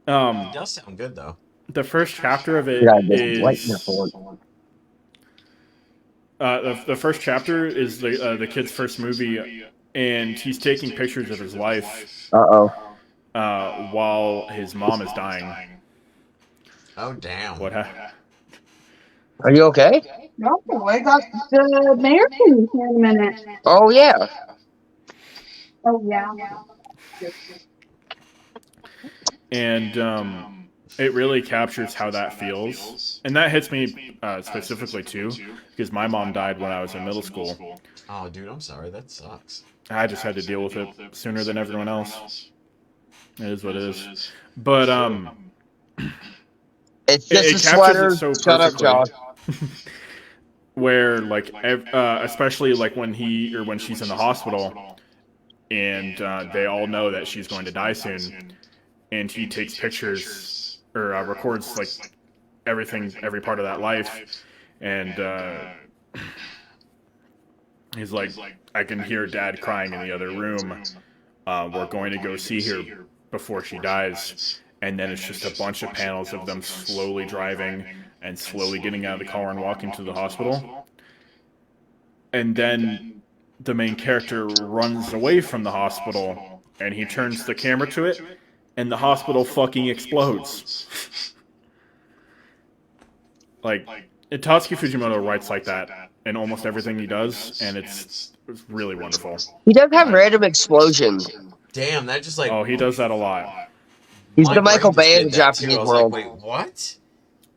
It does sound good though. the first chapter of it is the first chapter is the kid's first movie, and he's taking pictures of his life. While his mom is dying. Oh damn! What happened? Are you okay? No, I got the mayor thing here in a minute. Oh yeah. Oh yeah. And it really captures how that feels, and that hits me specifically too, because my mom died when I was in middle school. Oh, dude, I'm sorry. That sucks. I just had to deal with it sooner than everyone else. It is what it is. But It's just it a sweater. captures it so Shut up, perfectly. Josh. Where, like, especially like when she's in the hospital, and they all know that she's going to die soon, and he takes pictures or records like every part of that life, and he's like, I can hear Dad crying in the other room. We're going to go see her before she dies. And then it's just a bunch of panels of them slowly driving and slowly getting out of the car and walking to the hospital. And then the main character runs away from the hospital, and he turns the camera to it, and the hospital fucking explodes. Like, Tatsuki Fujimoto writes like that in almost everything he does, and it's really wonderful. He does have random explosions. Damn, that just like. Oh, he does that a lot. He's my the Michael brain just Bay of did the that, too. Japanese I was world. like, wait, what?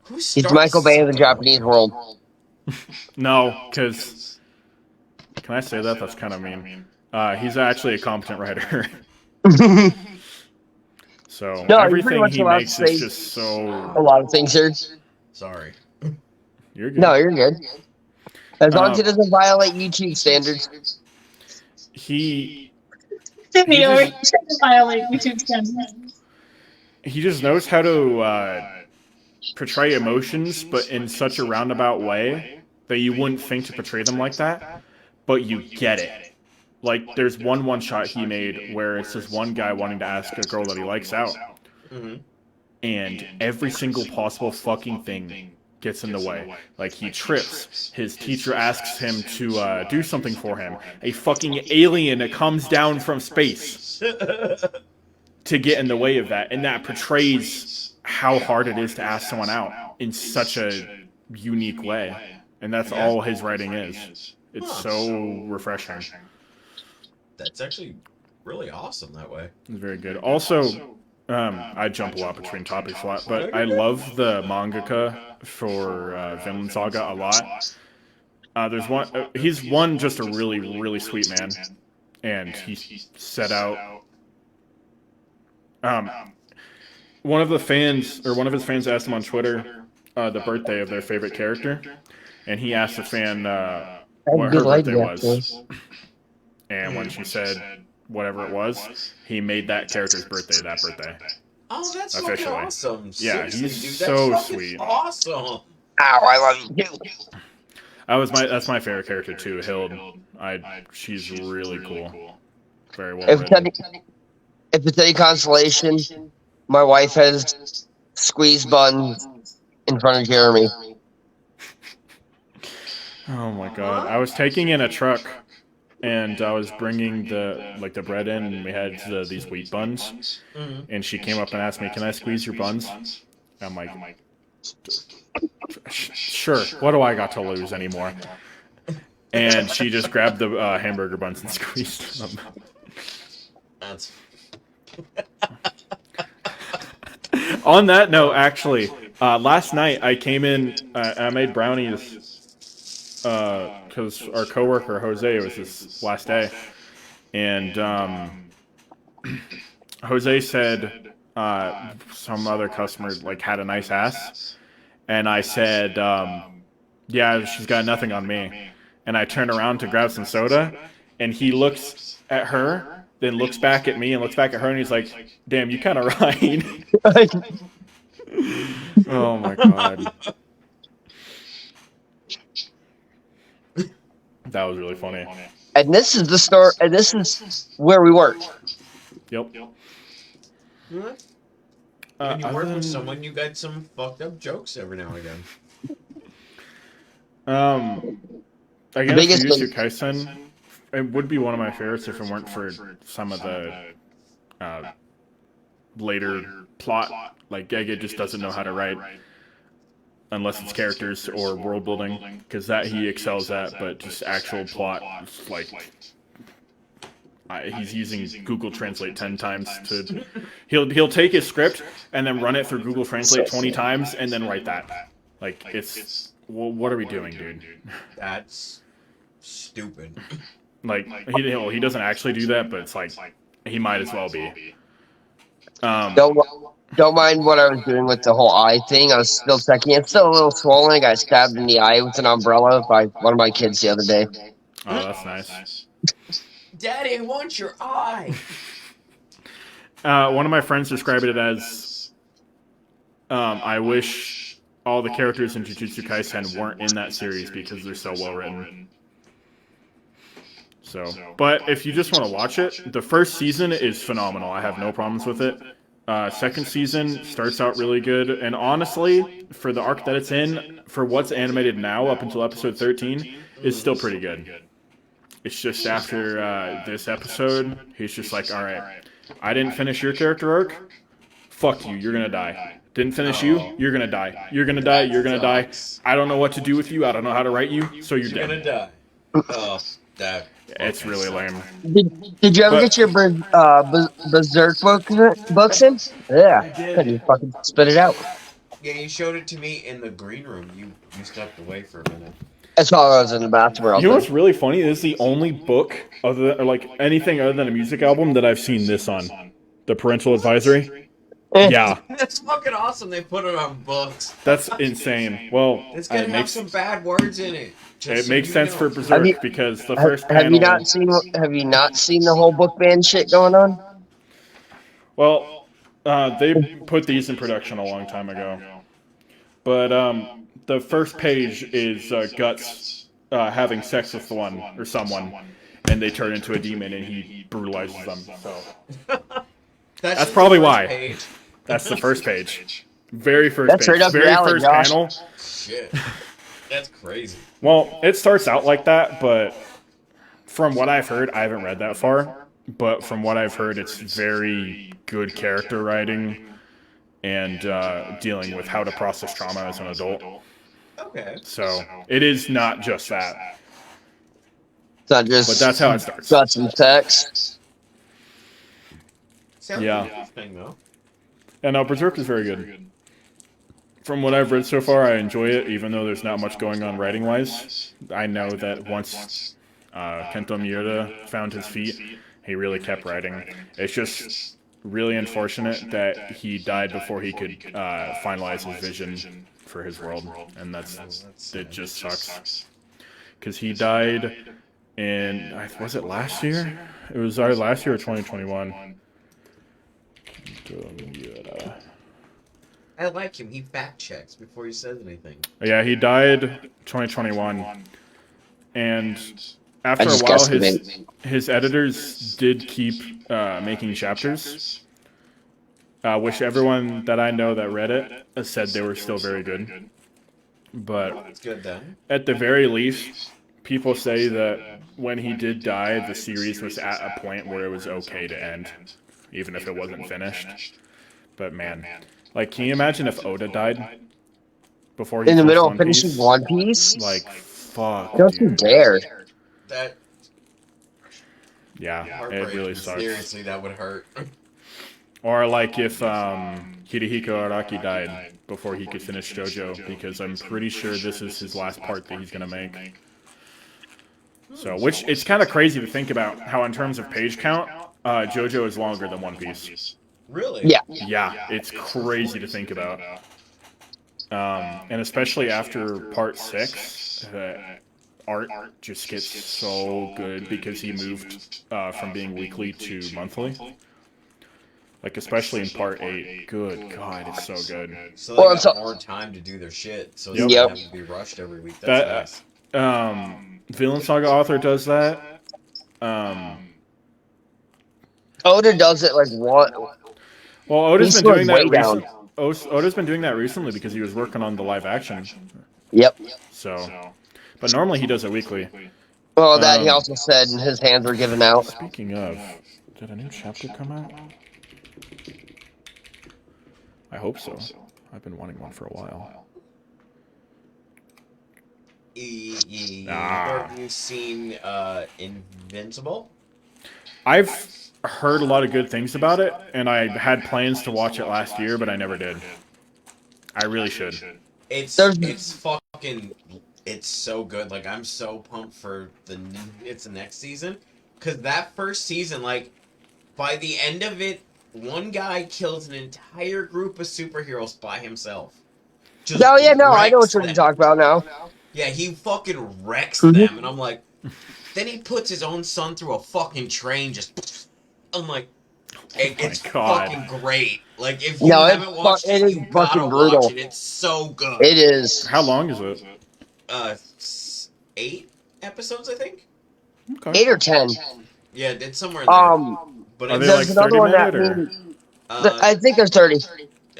Who He's starts the Michael Bay of the something like Japanese that? world. No, because... Can I say that? That's kind of mean. He's actually a competent writer. So No, you're pretty everything much he allowed to makes is say just so. a lot of things here. Sorry. You're good. No, you're good. As long as it Um, doesn't violate YouTube standards. he He always just- trying to violate YouTube standards. he just knows how to portray emotions, but in such a roundabout way that you wouldn't think to portray them like that, but you get it. Like, there's one shot he made where it's this one guy wanting to ask a girl that he likes out, and every single possible fucking thing gets in the way. Like, he trips. His teacher asks him to do something for him. A fucking alien that comes down from space to get in the way of that, and that portrays how hard it is to ask someone out in such a unique way. And that's all his writing is. It's so refreshing. That's actually really awesome that way. It's very good. Also, I jump a lot between topics a lot, but I love the mangaka for Vinland Saga a lot. There's one. He's just a really, really sweet man, and he set out. One of his fans asked him on Twitter the birthday of their favorite character, and he asked the fan what her birthday was. And when she said whatever it was, he made that character's birthday that birthday. Oh, that's Officially. fucking awesome. Yeah, Seriously, he's dude, so that's fucking sweet. awesome. Ow, I love you too. That's my favorite character too, Hild. She's really cool. Very well If written. it's any consolation, my wife has squeeze buns in front of Jeremy. Oh my god! I was taking in a truck, and I was bringing the bread in, and we had these wheat buns, and she came up and asked me, "Can I squeeze your buns?" I'm like, "Sure. What do I got to lose anymore?" And she just grabbed the hamburger buns and squeezed them. That's On that note, actually, last night I came in. I made brownies because our coworker Jose, it was his last day, and Jose said some other customer had a nice ass, and I said, yeah, she's got nothing on me, and I turned around to grab some soda, and he looks at her, then looks back at me, and looks back at her, and he's like, "Damn, you kind of right." Oh my god. That was really funny. And this is the store, and this is where we work. Yep. when you work with someone, you got some fucked up jokes every now and again. I guess biggest Jujutsu Kaisen, it would be one of my favorites if it weren't for some of the later plot. Like, Gege just doesn't know how to write unless it's characters or world building, because that he excels at, but just actual plot, he's using Google Translate 10 times to... He'll take his script and then run it through Google Translate 20 times and then write that. Like, it's... Well, what are we doing, dude? That's stupid. Like, he doesn't actually do that, but it's like, he might as well be. Don't mind what I was doing with the whole eye thing. I was still checking. It's still a little swollen. I got stabbed in the eye with an umbrella by one of my kids the other day. Oh, that's nice. Daddy, I want your eye. One of my friends described it as, I wish all the characters in Jujutsu Kaisen weren't in that series because they're so well written. So, but if you just want to watch it, the first season is phenomenal. I have no problems with it. Second season starts out really good, and honestly, for the arc that it's in, for what's animated now up until episode 13, is still pretty good. It's just after this episode, he's just like, all right, I didn't finish your character arc. Fuck you, you're gonna die. Didn't finish you, you're gonna die. You're gonna die, you're gonna die. I don't know what to do with you, I don't know how to write you, so you're You're dead. gonna die. Oh, that. It's really lame. Did you ever get your Berserk books in? Yeah. Can you fucking spit it out? Yeah, you showed it to me in the green room. You stepped away for a minute. I saw those in the bathroom. You know what's really funny? This is the only book other than, or like anything other than a music album that I've seen this on. The Parental Advisory. Yeah, That's fucking awesome. They put it on books. that's insane. Well, It's gonna it have makes some bad words in it. it makes sense for Have you Berserk because the first have you panel. not seen have you not seen the whole book ban shit going on? Well, they put these in production a long time ago, but the first page is Guts having sex with one or someone, and they turn into a demon and he brutalizes them. So that's probably why. Page. That's the first page. Very first That's page. right up your Very alley, first Josh. panel. Shit. That's crazy. Well, it starts out like that, but from what I've heard, I haven't read that far, but from what I've heard, it's very good character writing and dealing with how to process trauma as an adult. Okay. So it is not just that, It's not just but that's how it starts. guts and sex. Sounds Yeah. interesting though. And now Berserk is very good. From what I've read so far, I enjoy it, even though there's not much going on writing-wise. I know that once Kento Miura found his feet, he really kept writing. It's just really unfortunate that he died before he could finalize his vision for his world, and it just sucks. Because he died in, was it last year? It was either last year or 2021. Kento Miura. I like him. He fact checks before he says anything. Yeah, he died 2021, and after I a just while, guesstimated. his editors did keep making chapters, which everyone that I know that read it said they were still very good. But It's good then. at the very least, people say that when he did die, the series was at a point where it was okay to end, even if it wasn't finished. But man, like, can you imagine if Oda died before he In the finished middle of One finishing Piece? One Piece? Like, fuck, Don't you dude. dare. That Yeah, it heartbreaking. really sucks. Seriously, that would hurt. Or like if Hidehiko Araki died before he could finish JoJo, because I'm pretty sure this is his last part that he's gonna make. So, which it's kind of crazy to think about how, in terms of page count, JoJo is longer than One Piece. Really? Yeah. Yeah, it's crazy to think about. And especially after part 6, art just gets so good because he moved from being weekly to monthly. Like, especially in part 8. Good God, it's so good. So they Well, got more time to do their shit, so it Yep. doesn't have to be rushed every week. That's That nice. Villain Saga author does that. Oda does it like what? Well, Oda's He's been doing slowed that way down. recently. Oda's been doing that recently because he was working on the live action. Yep. So, but normally he does it weekly. Well, that he also said his hands were given out. Speaking of, did a new chapter come out? I hope so. I've been wanting one for a while. Have you seen Invincible? I've heard a lot of good things about it, and I had plans to watch it last year, but I never did. I really should. It's fucking, it's so good. Like, I'm so pumped for the next season, because that first season, like, by the end of it, one guy kills an entire group of superheroes by himself. Just Oh yeah, no, I know what wrecks you're them. talking about now. Yeah, he fucking wrecks Mhm. them, and I'm like, then he puts his own son through a fucking train, just, I'm like, it's God. fucking great. Like, if you No, haven't watched it it, is you gotta fucking watch brutal. it. It's so good. It is. How long is it? 8 episodes, I think. Okay. 8 or 10. Yeah, it's somewhere in there. But Are they it's, like There's another one that 30-minute, I think there's 30.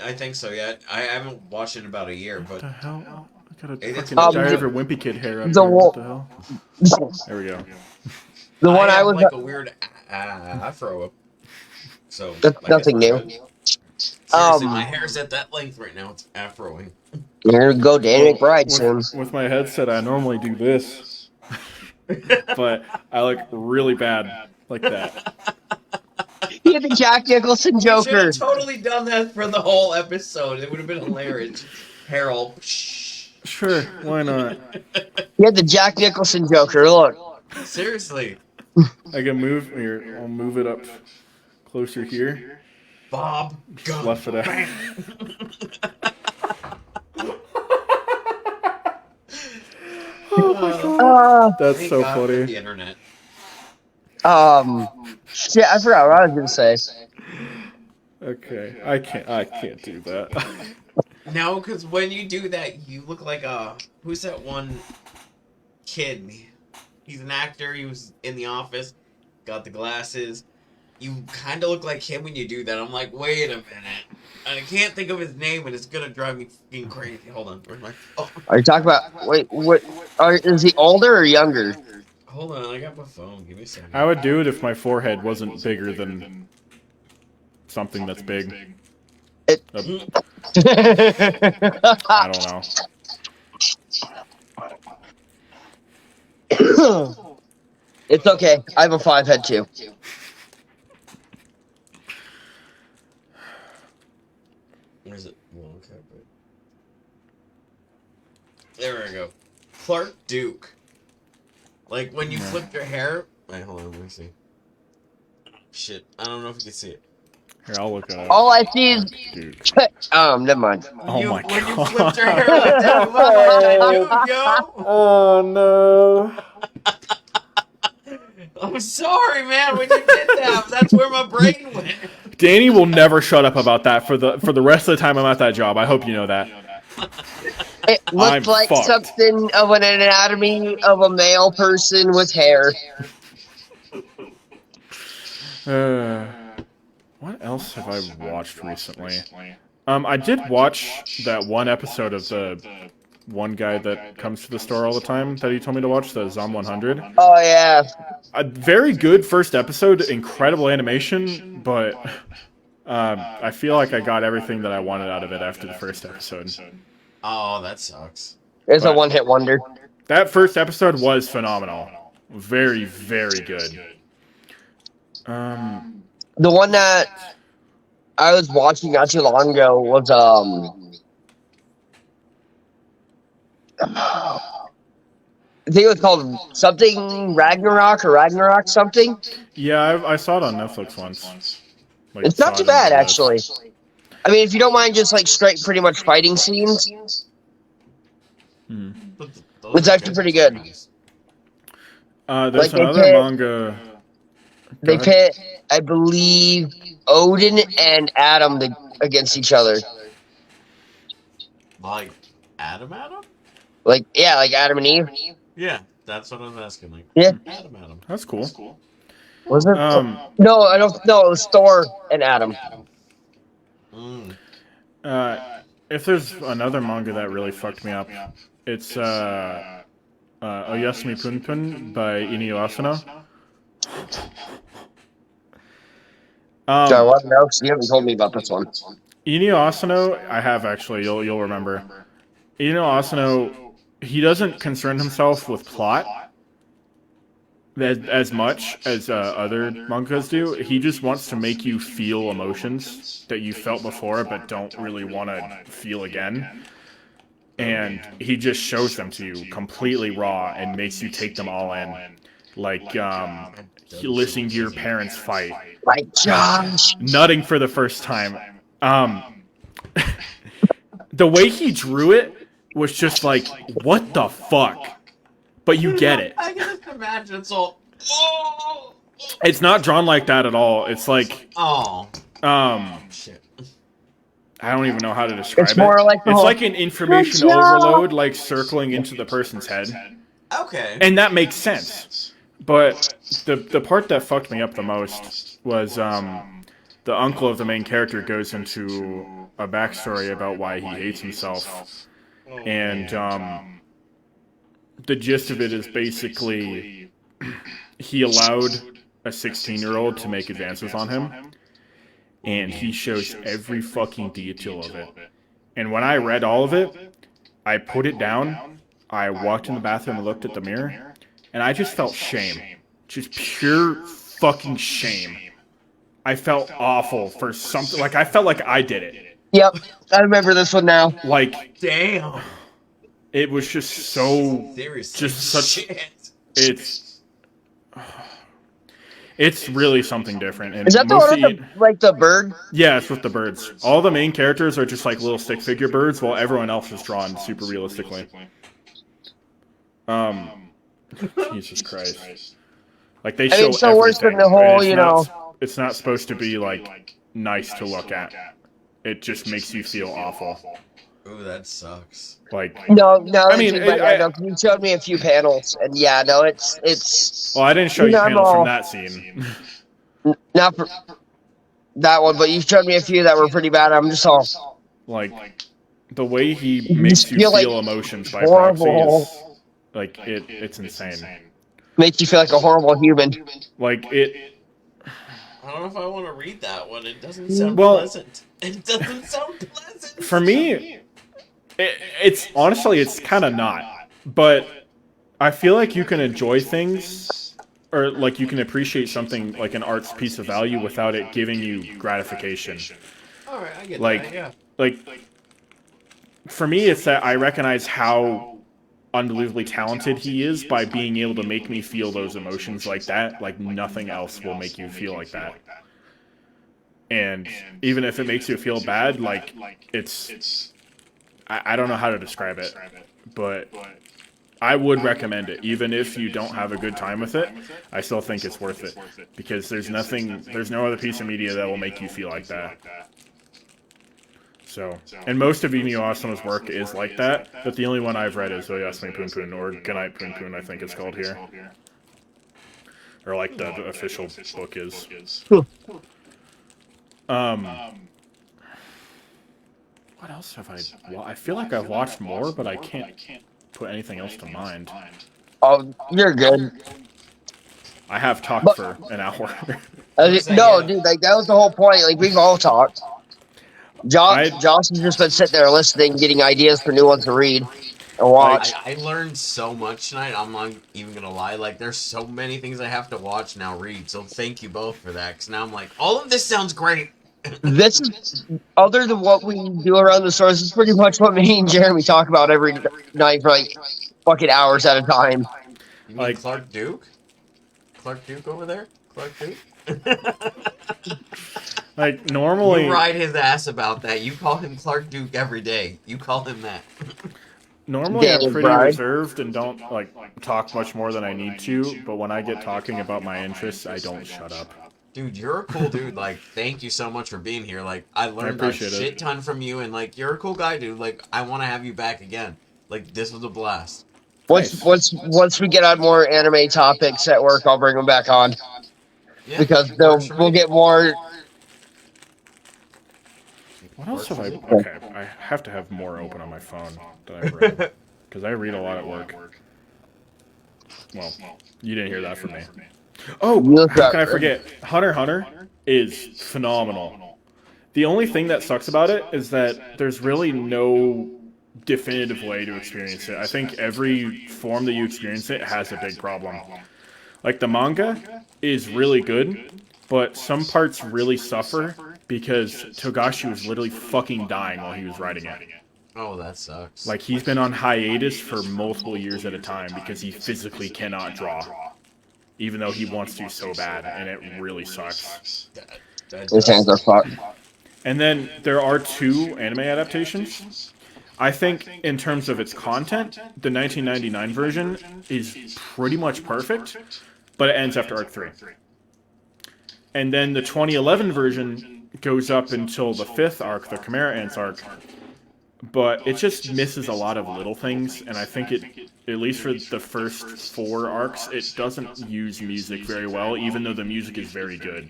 I think so. Yeah, I haven't watched it in about a year, What but the hell? I got a It's fucking fucking- Diary of a Wimpy Kid hair up the here. What the hell? There we go. The one I I have was. like a weird afro. So That's I guess nothing we're new. good. Seriously, Um, my hair's at that length right now. It's afroing. Here we go, Danny McBride soon. With my headset, I normally do this, but I look really bad like that. He had the Jack Nicholson We should Joker. have totally done that for the whole episode. It would have been hilarious. Harold. Sure, why not? You had the Jack Nicholson Joker. Look. Seriously. I can move here. I'll move it up closer here. Bob Just Gun. left it out. Bang. Oh my god. That's Thank so God for the funny. internet. Shit, I forgot what I was gonna say. Okay, I can't do that. No, because when you do that, you look like who's that one kid? He's an actor. He was in The Office. Got the glasses. You kind of look like him when you do that. I'm like, wait a minute. And I can't think of his name, and it's gonna drive me fucking crazy. Hold on, where's my phone? Are you talking about? Wait, what? Is he older or younger? Hold on, I got my phone. Give me a second. I would do it if my forehead wasn't bigger than something that's big. It, I don't know. It's okay. I have a 5 head too. Where's it? Well, okay, but there we go. Clark Duke. Like when you flipped your hair. Wait, hold on. Let me see. Shit, I don't know if you can see it. Here, I'll look at it. All I see is. Dude. Never mind. Oh my When you god. flipped your hair like that, you look like that dude, yo. Oh no. I'm sorry, man. When you did that, that's where my brain went. Danny will never shut up about that for the rest of the time I'm at that job. I hope you know that. It looked I'm like fucked. something of an anatomy of a male person with hair. What else have I watched recently? I did watch that one episode of the one guy that comes to the store all the time that he told me to watch, the Zom 100. Oh yeah. A very good first episode, incredible animation, but I feel like I got everything that I wanted out of it after the first episode. Oh, that sucks. It's a But- one-hit wonder. That first episode was phenomenal. Very, very good. The one that I was watching not too long ago was I think it was called something Ragnarok something. Yeah, I saw it on Netflix once. Like, It's saw not it too in the bad list. actually. I mean, if you don't mind just like straight pretty much fighting scenes, it's actually pretty good. There's Like, they another pit- manga. They Go ahead. pit, I believe, Odin and Adam against each other. Like Adam? Like, yeah, like Adam and Eve. Yeah, that's what I'm asking. Like Yeah. Adam. That's cool. Was it? No, I don't. No, it was Thor and Adam. Mm. If there's another manga that really fucked me up, it's Oyasumi Punpun by Inio Asano. Sorry, what? No, 'cause you haven't told me about this one. Inio Asano, I have actually. You'll remember. Inio Asano, he doesn't concern himself with plot as much as other mangas do. He just wants to make you feel emotions that you felt before but don't really want to feel again. And he just shows them to you completely raw and makes you take them all in. Like listening to your parents fight. Like Josh. Nutting for the first time. The way he drew it was just like, what the fuck? But you get it. I can just imagine it's all. Oh, It's not drawn like that at all. It's like, shit. I don't even know how to describe It's more like the it's whole- like an information overload, like circling into the person's head. Okay. And that makes sense. But the part that fucked me up the most was the uncle of the main character goes into a backstory about why he hates himself. And the gist of it is basically he allowed a 16-year-old to make advances on him. And he shows every fucking detail of it. And when I read all of it, I put it down, I walked in the bathroom and looked at the mirror, and I just felt shame. Just pure fucking shame. I felt awful for something. Like, I felt like I did it. Yep, I remember this one now. Like, Damn. it was just so Seriously, just such shit. it's really something different. Is And that the most one of with the bird? yeah, it's with the birds. All the main characters are just like little stick figure birds, while everyone else is drawn super realistically. Jesus Christ. Like they I mean, show it's still worse than everything, the and whole, you know. it's not supposed to be like nice to look at. It just makes you feel awful. Ooh, that sucks. Like, No, now I that mean, you, but yeah, no, you showed me a few panels, and yeah, no, well, I didn't show you you know, I'm panels from all that scene. not for that one, but you showed me a few that were pretty bad. I'm just all Like, the way he you makes just you feel like feel emotions by proxy horrible, is like it's insane. makes you feel like a horrible human. Like it. I don't know if I want to read that one. It doesn't sound Well, pleasant. It doesn't sound pleasant. for me, it's honestly it's kind of not, but I feel like you can enjoy things or like you can appreciate something like an art's piece of value without it giving you gratification. All right, I get Like, that. Yeah. like for me, it's that I recognize how unbelievably talented he is by being able to make me feel those emotions like that. Like nothing else will make you feel like that. And even if it makes you feel bad, like it's I don't know how to describe it, but I would recommend it. Even if you don't have a good time with it, I still think it's worth it because there's no other piece of media that will make you feel like that. So, and most of Inu Asamu's work is like that, but the only one I've read is Oyasumi Poon Poon, or Goodnight Poon Poon, I think it's called here. Or like the official book is. What else have I feel like I've watched more, but I can't put anything else to mind. Oh, you're good. I have talked But for an hour. no, dude, like that was the whole point. Like we've all talked. Josh has just been sitting there listening, getting ideas for new ones to read and watch. I learned so much tonight. I'm not even gonna lie. Like, there's so many things I have to watch now, read. So thank you both for that. Because now I'm like, all of this sounds great. This is other than what we do around the stores. It's pretty much what me and Jeremy talk about every night for like fucking hours at a time. You mean Clark Duke? Clark Duke over there? Clark Duke? Like normally, you ride his ass about that. You call him Clark Duke every day. You call him that. Normally I'm pretty reserved and don't like talk much more than I need to, but when I get talking about my interests, I don't shut up. Dude, you're a cool dude. Like, thank you so much for being here. Like, I learned a shit ton from you, and like, you're a cool guy, dude. Like, I want to have you back again. Like, this was a blast. Once we get on more anime topics at work, I'll bring them back on. Yeah, because we'll get more. What else have I? Okay, I have to have more open on my phone that I read because I read a lot at work. Well, you didn't hear that from me. Oh, how can I forget? Hunter x Hunter is phenomenal. The only thing that sucks about it is that there's really no definitive way to experience it. I think every form that you experience it has a big problem. Like the manga is really good, but some parts really suffer because Togashi was literally fucking dying while he was writing it. Oh, that sucks. Like he's been on hiatus for multiple years at a time because he physically cannot draw. Even though he wants to so bad, and it really sucks. His hands are fucked. And then there are 2 anime adaptations. I think in terms of its content, the 1999 version is pretty much perfect, but it ends after arc 3. And then the 2011 version goes up until the 5th arc, the Chimera Ants arc, but it just misses a lot of little things, and I think it, at least for the first 4 arcs, it doesn't use music very well, even though the music is very good.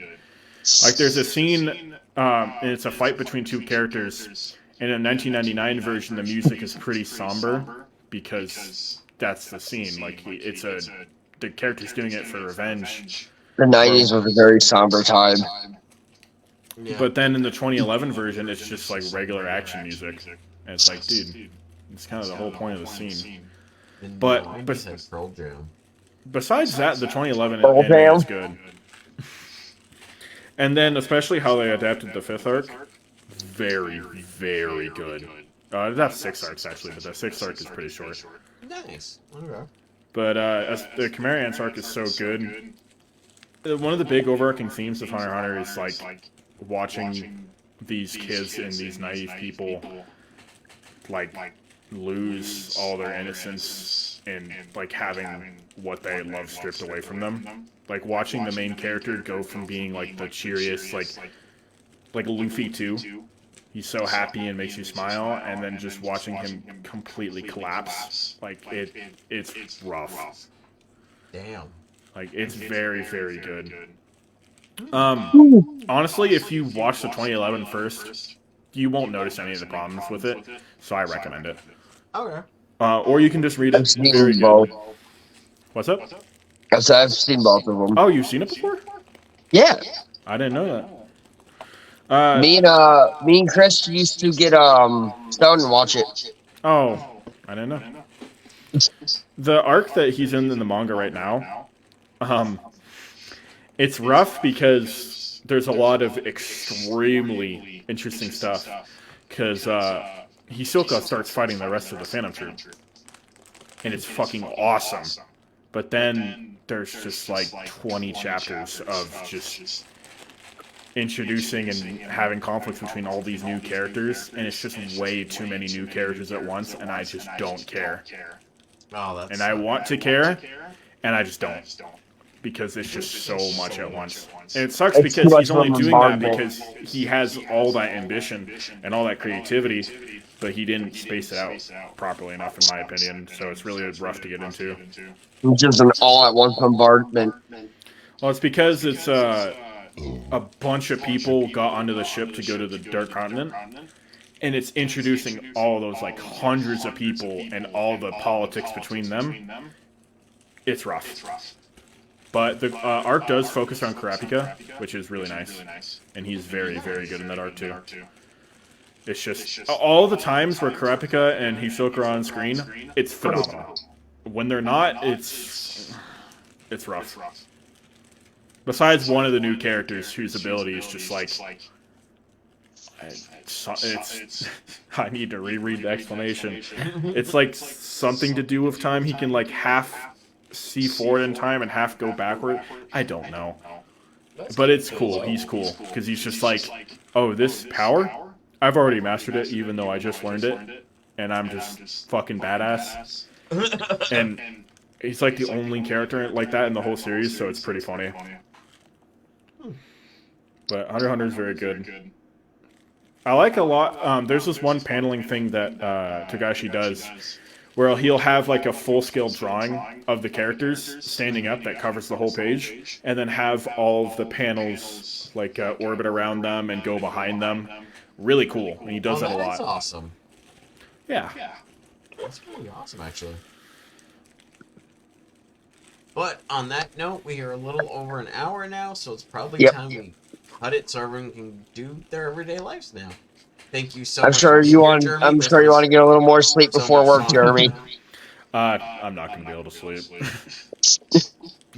Like, there's a scene, and it's a fight between 2 characters. In a 1999 version, the music is pretty somber because that's the scene. Like, the character's doing it for revenge. The 90s was a very somber time. Yeah. But then in the 2011 version, it's just like regular action music. And it's like, dude, it's kind of the whole point of the scene. But besides that, the 2011 anime is good. And then especially how they adapted the 5th arc, very, very good. That's 6 arcs actually, but the 6th arc is pretty short. Nice. Okay. But as the Chimera Ants arc is so good. One of the big overarching themes of Hunter x Hunter is like watching these kids and these naive people like lose all their innocence and like having what they love stripped away from them. Like watching the main character go from being like the cheeriest, like Luffy too. He's so happy and makes you smile, and then just watching him completely collapse, like it's rough. Damn. Like it's very, very good. Honestly, if you watch the 2011 first, you won't notice any of the problems with it, so I recommend it. Okay. Or you can just read it. I've seen Very both. good. What's up? I've seen both of them. Oh, you've seen it before? Yeah. I didn't know that. Me and Chris used to get stoned and watch it. Oh, I didn't know. The arc that he's in the manga right now, it's rough because there's a lot of extremely interesting stuff. Because Hisoka starts fighting the rest of the Phantom Troop, and it's fucking awesome. But then there's just like 20 chapters of just introducing and having conflicts between all these new characters, and it's just way too many new characters at once, and I just don't care. Oh, that's. And I want to care, and I just don't. Because it's just so much at once. And it sucks It's because too he's much only of a doing that bombardment. because he has all that ambition and all that creativity, but he didn't space it out properly enough, in my opinion. So it's really rough to get into. It's just an all-at-once bombardment. Well, it's because it's a bunch of people got onto the ship to go to the Dark Continent, and it's introducing all those like hundreds of people and all the politics between them. It's rough. But the arc does focus on Kurapika, which is really nice. And he's very, very good in that arc, too. It's just, all the times where Kurapika and Hisoka are on screen, it's phenomenal. When they're not, it's rough. Besides one of the new characters whose ability is just like, it's I need to reread the explanation. It's like something to do with time. He can like half see forward in time and half go backward. I don't know. But it's cool. He's cool. Because he's just like, oh, this power? I've already mastered it, even though I just learned it. And I'm just fucking badass. And he's like the only character like that in the whole series, so it's pretty funny. But Hunter x Hunter is very good. I like a lot. There's this one paneling thing that Togashi does, where he'll have like a full-scale drawing of the characters standing up that covers the whole page, and then have all of the panels like orbit around them and go behind them. Really cool, and he does that a lot. That's awesome. Yeah. That's really awesome, actually. But on that note, we are a little over an hour now, so it's probably time we cut it so everyone can do their everyday lives now. Thank you so much. I'm sure you want to get a little more sleep before work, Jeremy. I'm not gonna be able to sleep.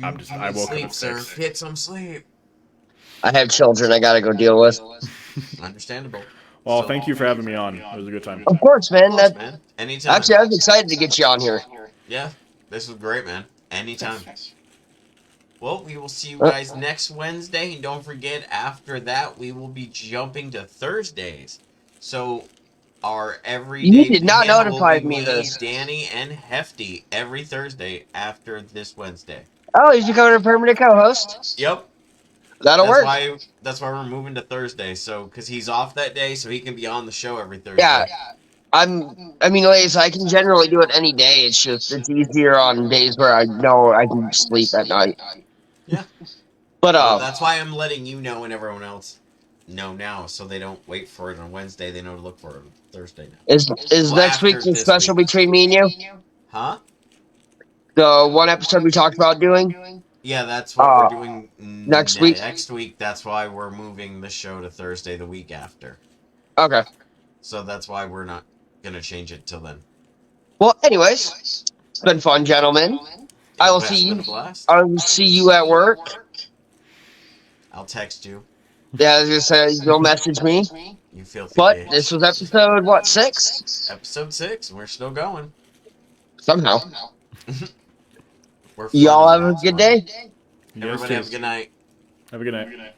I woke up at 6. Get some sleep. I have children I gotta go deal with. Understandable. Well, thank you for having me on. It was a good time. Of course, man. Man. Anytime. Actually, I was excited to get you on here. Yeah, this was great, man. Anytime. Well, we will see you guys next Wednesday, and don't forget, after that, we will be jumping to Thursdays. So, our everyday You did not panel notify will be me this. Danny and Hefty every Thursday after this Wednesday. Oh, he's becoming a permanent co-host? Yep. That'll work. That's why we're moving to Thursday. So, because he's off that day, so he can be on the show every Thursday. Yeah. Ladies, I can generally do it any day. It's just, it's easier on days where I know I can sleep at night. Yeah. But, well, that's why I'm letting you know and everyone else know now, so they don't wait for it on Wednesday. They know to look for it on Thursday now. Is next week the special between me and you? Huh? The one episode we talked about doing? Yeah, that's what we're doing next week. Next week, that's why we're moving the show to Thursday the week after. Okay. So that's why we're not going to change it till then. Well, anyways, it's been fun, gentlemen. I will see you. I'll see you at work. I'll text you. Yeah, I was gonna say you'll message me. You filthy But bitch. this was episode what, 6? Episode 6, and we're still going. Somehow. We're Y'all funny. have a That's good why. day. You guys Everybody too. have a good night. Have a good night.